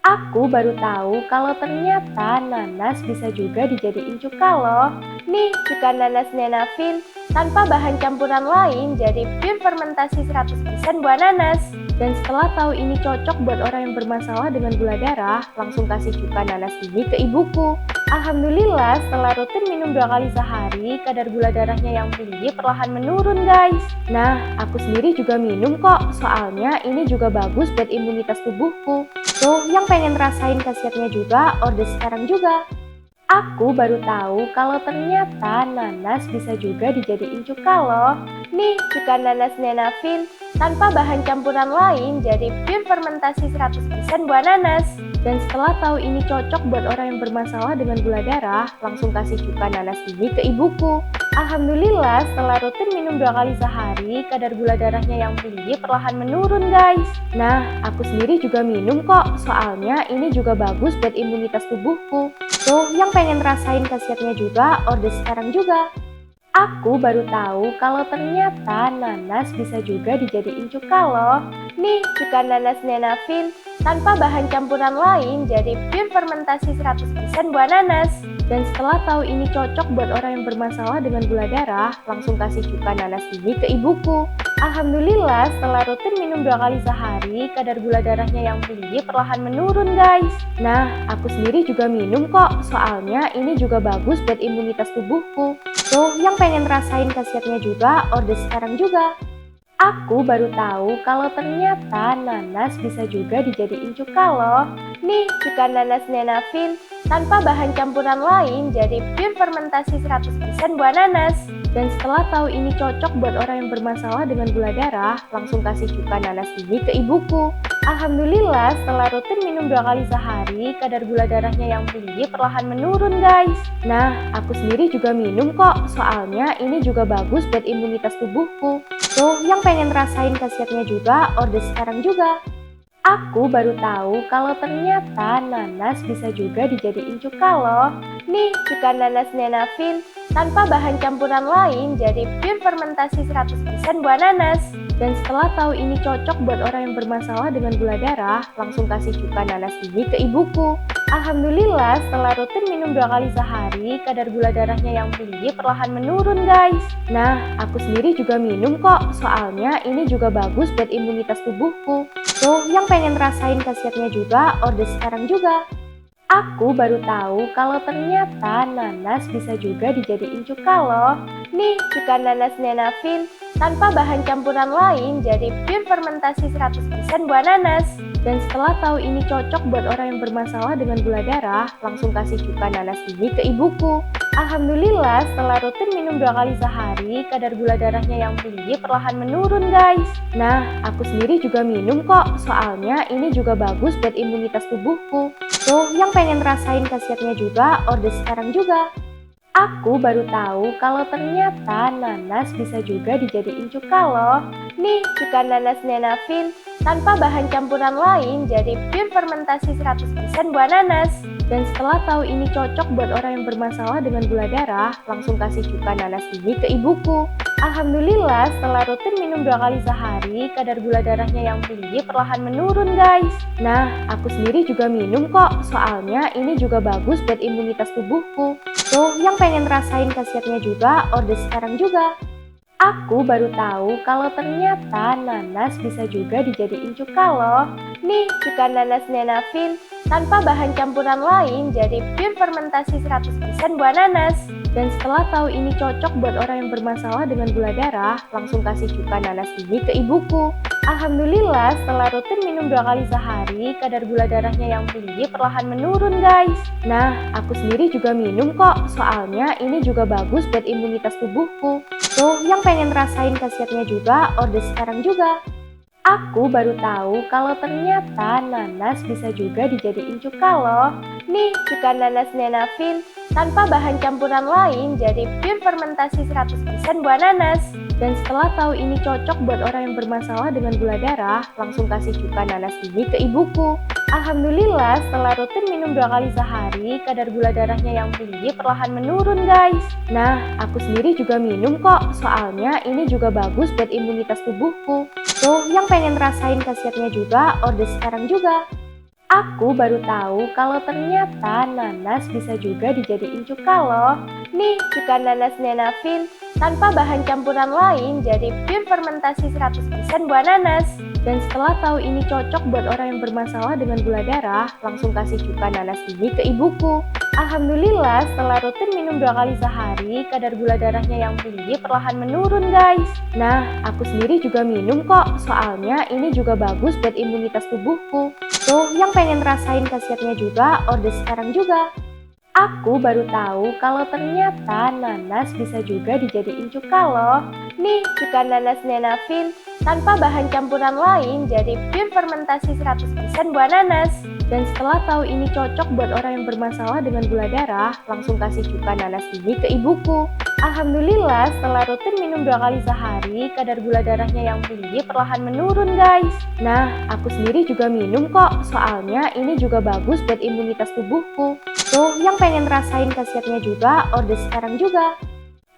Aku baru tahu kalau ternyata nanas bisa juga dijadiin cuka loh. Nih, cuka nanas Nenafin tanpa bahan campuran lain jadi pure fermentasi 100% buah nanas. Dan setelah tahu ini cocok buat orang yang bermasalah dengan gula darah, langsung kasih cuka nanas ini ke ibuku. Alhamdulillah, setelah rutin minum 2 kali sehari, kadar gula darahnya yang tinggi perlahan menurun guys. Nah, aku sendiri juga minum kok, soalnya ini juga bagus buat imunitas tubuhku. Tuh, yang pengen rasain khasiatnya juga, order sekarang juga. Aku baru tahu kalau ternyata nanas bisa juga dijadiin cuka loh. Nih, cuka nanas Nenafin tanpa bahan campuran lain jadi pure fermentasi 100% buah nanas. Dan setelah tahu ini cocok buat orang yang bermasalah dengan gula darah, langsung kasih cuka nanas ini ke ibuku. Alhamdulillah, setelah rutin minum 2 kali sehari, kadar gula darahnya yang tinggi perlahan menurun guys. Nah, aku sendiri juga minum kok, soalnya ini juga bagus buat imunitas tubuhku. Tuh, yang pengen rasain khasiatnya juga, order sekarang juga. Aku baru tahu kalau ternyata nanas bisa juga dijadiin cuka loh. Nih, cuka nanas Nenafin tanpa bahan campuran lain jadi pure fermentasi 100% buah nanas. Dan setelah tahu ini cocok buat orang yang bermasalah dengan gula darah, langsung kasih cuka nanas ini ke ibuku. Alhamdulillah, setelah rutin minum 2 kali sehari, kadar gula darahnya yang tinggi perlahan menurun guys. Nah, aku sendiri juga minum kok, soalnya ini juga bagus buat imunitas tubuhku. Tuh, yang pengen rasain khasiatnya juga, order sekarang juga. Aku baru tahu kalau ternyata nanas bisa juga dijadiin cuka loh. Nih, cuka nanas Nenafin tanpa bahan campuran lain jadi pure fermentasi 100% buah nanas. Dan setelah tahu ini cocok buat orang yang bermasalah dengan gula darah, langsung kasih cuka nanas ini ke ibuku. Alhamdulillah, setelah rutin minum 2 kali sehari, kadar gula darahnya yang tinggi perlahan menurun guys. Nah, aku sendiri juga minum kok, soalnya ini juga bagus buat imunitas tubuhku. Tuh, yang pengen rasain khasiatnya juga, order sekarang juga. Aku baru tahu kalau ternyata nanas bisa juga dijadiin cuka loh. Nih, cuka nanas Nenafin tanpa bahan campuran lain jadi pure fermentasi 100% buah nanas. Dan setelah tahu ini cocok buat orang yang bermasalah dengan gula darah, langsung kasih cuka nanas ini ke ibuku. Alhamdulillah, setelah rutin minum 2 kali sehari, kadar gula darahnya yang tinggi perlahan menurun guys. Nah, aku sendiri juga minum kok, soalnya ini juga bagus buat imunitas tubuhku. Tuh, yang pengen rasain khasiatnya juga, order sekarang juga. Aku baru tahu kalau ternyata nanas bisa juga dijadiin cuka loh. Nih, cuka nanas Nenafin tanpa bahan campuran lain jadi pure fermentasi 100% buah nanas. Dan setelah tahu ini cocok buat orang yang bermasalah dengan gula darah, langsung kasih cuka nanas ini ke ibuku. Alhamdulillah, setelah rutin minum 2 kali sehari, kadar gula darahnya yang tinggi perlahan menurun guys. Nah, aku sendiri juga minum kok, soalnya ini juga bagus buat imunitas tubuhku. Tuh, yang pengen rasain khasiatnya juga, order sekarang juga. Aku baru tahu kalau ternyata nanas bisa juga dijadiin cuka loh. Nih, cuka nanas Nenafin tanpa bahan campuran lain jadi pure fermentasi 100% buah nanas. Dan setelah tahu ini cocok buat orang yang bermasalah dengan gula darah, langsung kasih cuka nanas ini ke ibuku. Alhamdulillah, setelah rutin minum 2 kali sehari, kadar gula darahnya yang tinggi perlahan menurun guys. Nah, aku sendiri juga minum kok, soalnya ini juga bagus buat imunitas tubuhku. Tuh, yang pengen rasain khasiatnya juga, order sekarang juga. Aku baru tahu kalau ternyata nanas bisa juga dijadiin cuka loh. Nih, cuka nanas Nenafin tanpa bahan campuran lain jadi pure fermentasi 100% buah nanas. Dan setelah tahu ini cocok buat orang yang bermasalah dengan gula darah, langsung kasih cuka nanas ini ke ibuku. Alhamdulillah, setelah rutin minum 2 kali sehari, kadar gula darahnya yang tinggi perlahan menurun guys. Nah, aku sendiri juga minum kok, soalnya ini juga bagus buat imunitas tubuhku. Tuh, yang pengen rasain khasiatnya juga, order sekarang juga. Aku baru tahu kalau ternyata nanas bisa juga dijadiin cuka loh. Nih, cuka nanas Nenafin tanpa bahan campuran lain jadi pure fermentasi 100% buah nanas. Dan setelah tahu ini cocok buat orang yang bermasalah dengan gula darah, langsung kasih cuka nanas ini ke ibuku. Alhamdulillah, setelah rutin minum 2 kali sehari, kadar gula darahnya yang tinggi perlahan menurun guys. Nah, aku sendiri juga minum kok, soalnya ini juga bagus buat imunitas tubuhku. Tuh, yang pengen rasain khasiatnya juga, order sekarang juga. Aku baru tahu kalau ternyata nanas bisa juga dijadiin cuka loh. Nih, cuka nanas Nenafin tanpa bahan campuran lain jadi pure fermentasi 100% buah nanas. Dan setelah tahu ini cocok buat orang yang bermasalah dengan gula darah, langsung kasih cuka nanas ini ke ibuku. Alhamdulillah, setelah rutin minum 2 kali sehari, kadar gula darahnya yang tinggi perlahan menurun guys. Nah, aku sendiri juga minum kok, soalnya ini juga bagus buat imunitas tubuhku. Tuh, yang pengen rasain khasiatnya juga, order sekarang juga. Aku baru tahu kalau ternyata nanas bisa juga dijadiin cuka loh. Nih, cuka nanas Nenafin tanpa bahan campuran lain jadi pure fermentasi 100% buah nanas. Dan setelah tahu ini cocok buat orang yang bermasalah dengan gula darah, langsung kasih cuka nanas ini ke ibuku. Alhamdulillah, setelah rutin minum 2 kali sehari, kadar gula darahnya yang tinggi perlahan menurun guys. Nah, aku sendiri juga minum kok, soalnya ini juga bagus buat imunitas tubuhku. Tuh, yang pengen rasain khasiatnya juga, order sekarang juga.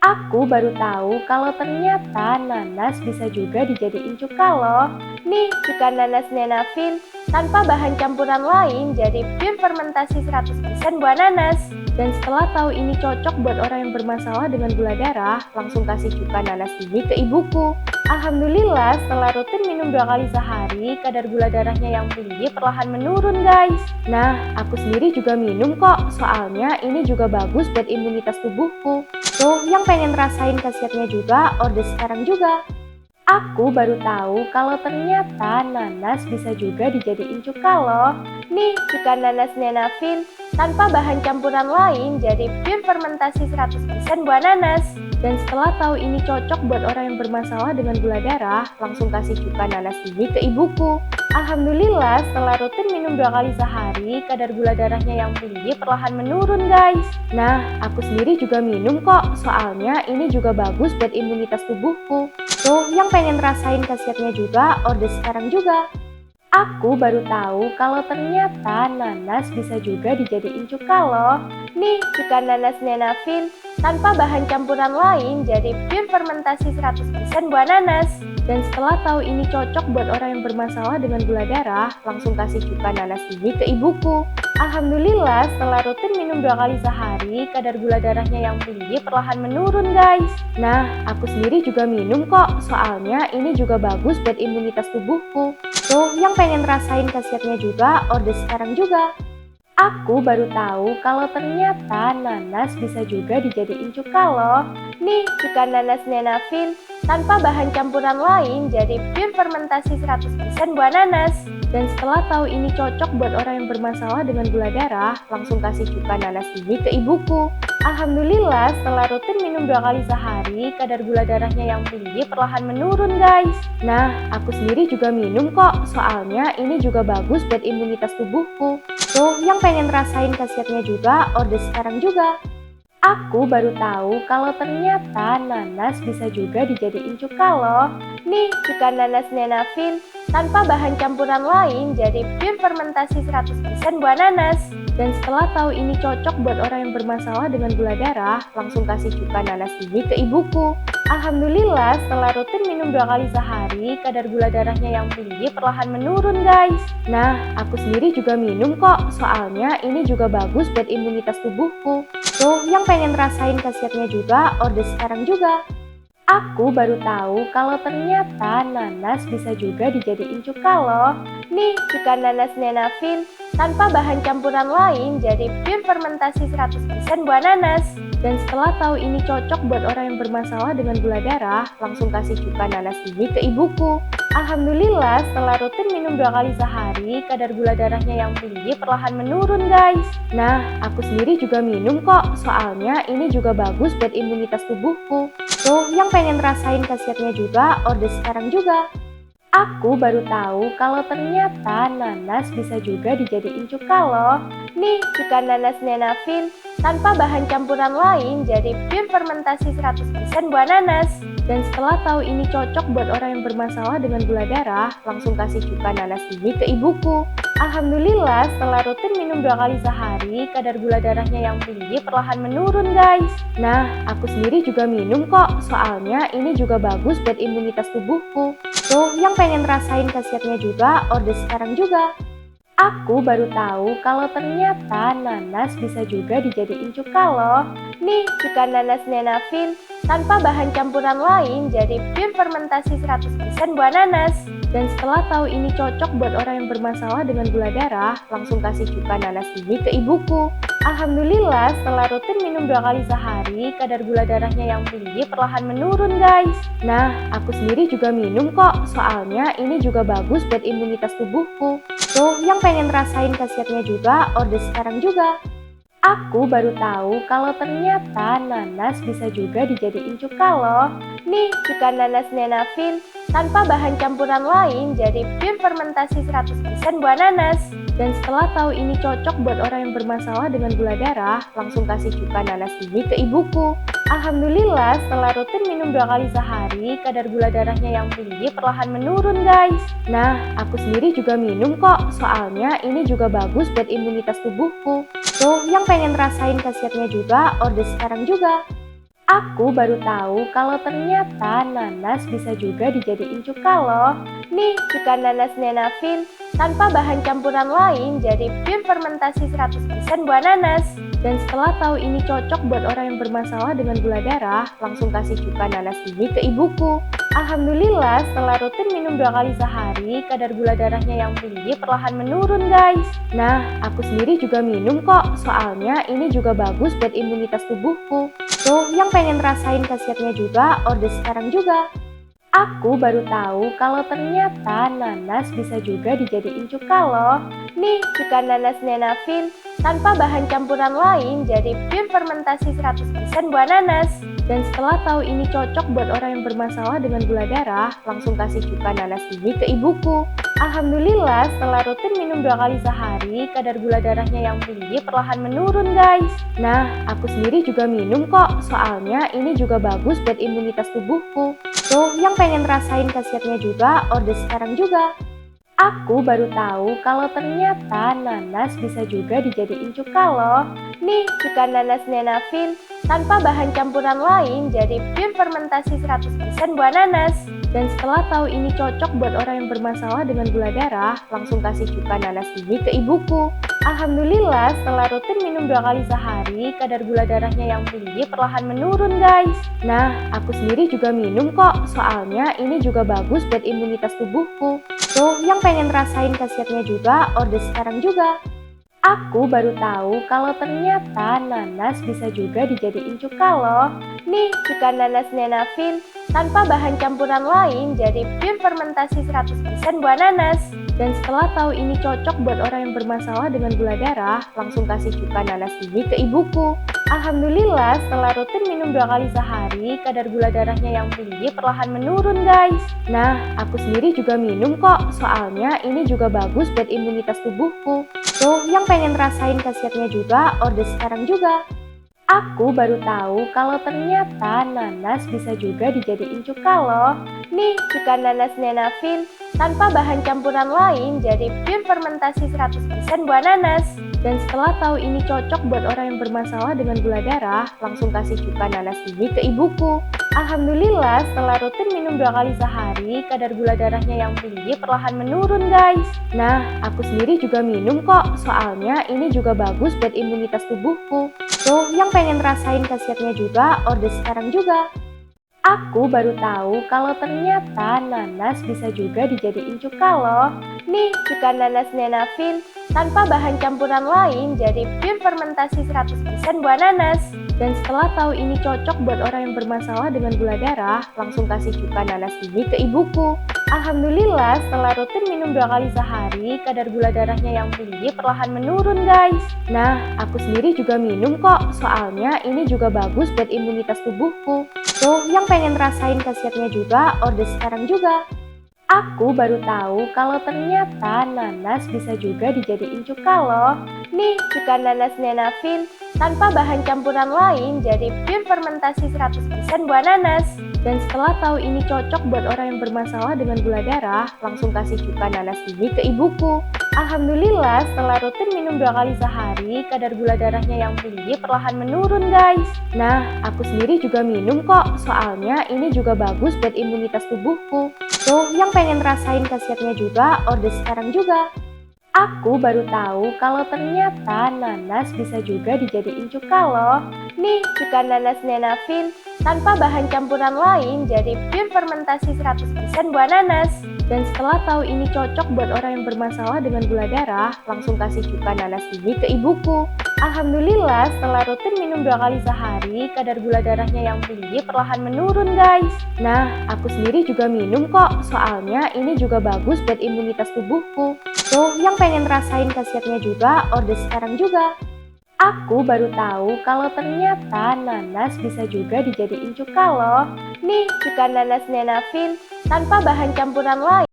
Aku baru tahu kalau ternyata nanas bisa juga dijadiin cuka loh. Nih, cuka nanas Nenafin tanpa bahan campuran lain jadi pure fermentasi 100% buah nanas. Dan setelah tahu ini cocok buat orang yang bermasalah dengan gula darah, langsung kasih cuka nanas ini ke ibuku. Alhamdulillah, setelah rutin minum 2 kali sehari, kadar gula darahnya yang tinggi perlahan menurun guys. Nah, aku sendiri juga minum kok, soalnya ini juga bagus buat imunitas tubuhku. Tuh, yang pengen rasain khasiatnya juga, order sekarang juga. Aku baru tahu kalau ternyata nanas bisa juga dijadiin cuka loh. Nih, cuka nanas Nenafin tanpa bahan campuran lain jadi pure fermentasi 100% buah nanas. Dan setelah tahu ini cocok buat orang yang bermasalah dengan gula darah, langsung kasih cuka nanas ini ke ibuku. Alhamdulillah, setelah rutin minum 2 kali sehari, kadar gula darahnya yang tinggi perlahan menurun guys. Nah, aku sendiri juga minum kok, soalnya ini juga bagus buat imunitas tubuhku. Tuh, yang pengen rasain khasiatnya juga, order sekarang juga. Aku baru tahu kalau ternyata nanas bisa juga dijadiin cuka loh. Nih, cuka nanas Nenafin tanpa bahan campuran lain jadi pure fermentasi 100% buah nanas. Dan setelah tahu ini cocok buat orang yang bermasalah dengan gula darah, langsung kasih cuka nanas ini ke ibuku. Alhamdulillah, setelah rutin minum 2 kali sehari, kadar gula darahnya yang tinggi perlahan menurun guys. Nah, aku sendiri juga minum kok, soalnya ini juga bagus buat imunitas tubuhku. Tuh, yang pengen rasain khasiatnya juga, order sekarang juga. Aku baru tahu kalau ternyata nanas bisa juga dijadiin cuka loh. Nih, cuka nanas Nenafin tanpa bahan campuran lain jadi pure fermentasi 100% buah nanas. Dan setelah tahu ini cocok buat orang yang bermasalah dengan gula darah, langsung kasih cuka nanas ini ke ibuku. Alhamdulillah, setelah rutin minum 2 kali sehari, kadar gula darahnya yang tinggi perlahan menurun guys. Nah, aku sendiri juga minum kok, soalnya ini juga bagus buat imunitas tubuhku. Tuh, yang pengen rasain khasiatnya juga, order sekarang juga. Aku baru tahu kalau ternyata nanas bisa juga dijadiin cuka loh. Nih, cuka nanas Nenafin tanpa bahan campuran lain jadi pure fermentasi 100% buah nanas. Dan setelah tahu ini cocok buat orang yang bermasalah dengan gula darah, langsung kasih cuka nanas ini ke ibuku. Alhamdulillah, setelah rutin minum 2 kali sehari, kadar gula darahnya yang tinggi perlahan menurun guys. Nah, aku sendiri juga minum kok, soalnya ini juga bagus buat imunitas tubuhku. Tuh, yang pengen rasain khasiatnya juga, order sekarang juga. Aku baru tahu kalau ternyata nanas bisa juga dijadiin cuka loh. Nih, cuka nanas Nenafin tanpa bahan campuran lain jadi pure fermentasi 100% buah nanas. Dan setelah tahu ini cocok buat orang yang bermasalah dengan gula darah, langsung kasih cuka nanas ini ke ibuku. Alhamdulillah, setelah rutin minum 2 kali sehari, kadar gula darahnya yang tinggi perlahan menurun guys. Nah, aku sendiri juga minum kok, soalnya ini juga bagus buat imunitas tubuhku. Tuh, yang pengen rasain khasiatnya juga, order sekarang juga. Aku baru tahu kalau ternyata nanas bisa juga dijadiin cuka loh. Nih, cuka nanas Nenafin tanpa bahan campuran lain jadi pure fermentasi 100% buah nanas. Dan setelah tahu ini cocok buat orang yang bermasalah dengan gula darah, langsung kasih cuka nanas ini ke ibuku. Alhamdulillah, setelah rutin minum 2 kali sehari, kadar gula darahnya yang tinggi perlahan menurun guys. Nah, aku sendiri juga minum kok, soalnya ini juga bagus buat imunitas tubuhku. Tuh, yang pengen rasain khasiatnya juga, order sekarang juga. Aku baru tahu kalau ternyata nanas bisa juga dijadiin cuka loh. Nih, cuka nanas Nenafin tanpa bahan campuran lain jadi pure fermentasi 100% buah nanas. Dan setelah tahu ini cocok buat orang yang bermasalah dengan gula darah, langsung kasih cuka nanas ini ke ibuku. Alhamdulillah, setelah rutin minum 2 kali sehari, kadar gula darahnya yang tinggi perlahan menurun guys. Nah, aku sendiri juga minum kok, soalnya ini juga bagus buat imunitas tubuhku. Tuh, yang pengen rasain khasiatnya juga, order sekarang juga. Aku baru tahu kalau ternyata nanas bisa juga dijadiin cuka loh. Nih, cuka nanas Nenafin tanpa bahan campuran lain jadi pure fermentasi 100% buah nanas. Dan setelah tahu ini cocok buat orang yang bermasalah dengan gula darah, langsung kasih cuka nanas ini ke ibuku. Alhamdulillah, setelah rutin minum 2 kali sehari, kadar gula darahnya yang tinggi perlahan menurun guys. Nah, aku sendiri juga minum kok, soalnya ini juga bagus buat imunitas tubuhku. Tuh, yang pengen rasain khasiatnya juga, order sekarang juga. Aku baru tahu kalau ternyata nanas bisa juga dijadiin cuka loh. Nih, cuka nanas Nenafin tanpa bahan campuran lain jadi pure fermentasi 100% buah nanas. Dan setelah tahu ini cocok buat orang yang bermasalah dengan gula darah, langsung kasih cuka nanas ini ke ibuku. Alhamdulillah, setelah rutin minum 2 kali sehari, kadar gula darahnya yang tinggi perlahan menurun guys. Nah, aku sendiri juga minum kok, soalnya ini juga bagus buat imunitas tubuhku. Tuh, yang pengen rasain khasiatnya juga, order sekarang juga. Aku baru tahu kalau ternyata nanas bisa juga dijadiin cuka loh. Nih, cuka nanas Nenafin tanpa bahan campuran lain jadi pure fermentasi 100% buah nanas. Dan setelah tahu ini cocok buat orang yang bermasalah dengan gula darah, langsung kasih cuka nanas ini ke ibuku. Alhamdulillah, setelah rutin minum 2 kali sehari, kadar gula darahnya yang tinggi perlahan menurun guys. Nah, aku sendiri juga minum kok, soalnya ini juga bagus buat imunitas tubuhku. Tuh, yang pengen rasain khasiatnya juga, order sekarang juga. Aku baru tahu kalau ternyata nanas bisa juga dijadiin cuka loh. Nih, cuka nanas Nenafin tanpa bahan campuran lain jadi pure fermentasi 100% buah nanas. Dan setelah tahu ini cocok buat orang yang bermasalah dengan gula darah, langsung kasih cuka nanas ini ke ibuku. Alhamdulillah, setelah rutin minum 2 kali sehari, kadar gula darahnya yang tinggi perlahan menurun guys. Nah, aku sendiri juga minum kok, soalnya ini juga bagus buat imunitas tubuhku. Tuh, yang pengen rasain khasiatnya juga, order sekarang juga. Aku baru tahu kalau ternyata nanas bisa juga dijadiin cuka loh. Nih, cuka nanas Nenafin tanpa bahan campuran lain jadi pure fermentasi 100% buah nanas. Dan setelah tahu ini cocok buat orang yang bermasalah dengan gula darah, langsung kasih cuka nanas ini ke ibuku. Alhamdulillah, setelah rutin minum 2 kali sehari, kadar gula darahnya yang tinggi perlahan menurun guys. Nah, aku sendiri juga minum kok, soalnya ini juga bagus buat imunitas tubuhku. Tuh, yang pengen rasain khasiatnya juga, order sekarang juga. Aku baru tahu kalau ternyata nanas bisa juga dijadiin cuka loh. Nih, cuka nanas Nenafin tanpa bahan campuran lain jadi pure fermentasi 100% buah nanas. Dan setelah tahu ini cocok buat orang yang bermasalah dengan gula darah, langsung kasih cuka nanas ini ke ibuku. Alhamdulillah, setelah rutin minum 2 kali sehari, kadar gula darahnya yang tinggi perlahan menurun guys. Nah, aku sendiri juga minum kok, soalnya ini juga bagus buat imunitas tubuhku. Tuh, yang pengen rasain khasiatnya juga, order sekarang juga. Aku baru tahu kalau ternyata nanas bisa juga dijadiin cuka loh. Nih, cuka nanas Nenafin tanpa bahan campuran lain jadi pure fermentasi 100% buah nanas. Dan setelah tahu ini cocok buat orang yang bermasalah dengan gula darah, langsung kasih cuka nanas ini ke ibuku. Alhamdulillah, setelah rutin minum 2 kali sehari, kadar gula darahnya yang tinggi perlahan menurun guys. Nah, aku sendiri juga minum kok, soalnya ini juga bagus buat imunitas tubuhku. Tuh, yang pengen rasain khasiatnya juga, order sekarang juga. Aku baru tahu kalau ternyata nanas bisa juga dijadiin cuka loh. Nih, cuka nanas Nenafin tanpa bahan campuran lain jadi pure fermentasi 100% buah nanas. Dan setelah tahu ini cocok buat orang yang bermasalah dengan gula darah, langsung kasih cuka nanas ini ke ibuku. Alhamdulillah, setelah rutin minum 2 kali sehari, kadar gula darahnya yang tinggi perlahan menurun guys. Nah, aku sendiri juga minum kok, soalnya ini juga bagus buat imunitas tubuhku. Tuh, yang pengen rasain khasiatnya juga, order sekarang juga. Aku baru tahu kalau ternyata nanas bisa juga dijadiin cuka loh. Nih, cuka nanas Nenafin tanpa bahan campuran lain jadi pure fermentasi 100% buah nanas. Dan setelah tahu ini cocok buat orang yang bermasalah dengan gula darah, langsung kasih cuka nanas ini ke ibuku. Alhamdulillah, setelah rutin minum 2 kali sehari, kadar gula darahnya yang tinggi perlahan menurun guys. Nah, aku sendiri juga minum kok, soalnya ini juga bagus buat imunitas tubuhku. Tuh, yang pengen rasain khasiatnya juga, order sekarang juga. Aku baru tahu kalau ternyata nanas bisa juga dijadiin cuka loh. Nih, cuka nanas Nenafin tanpa bahan campuran lain.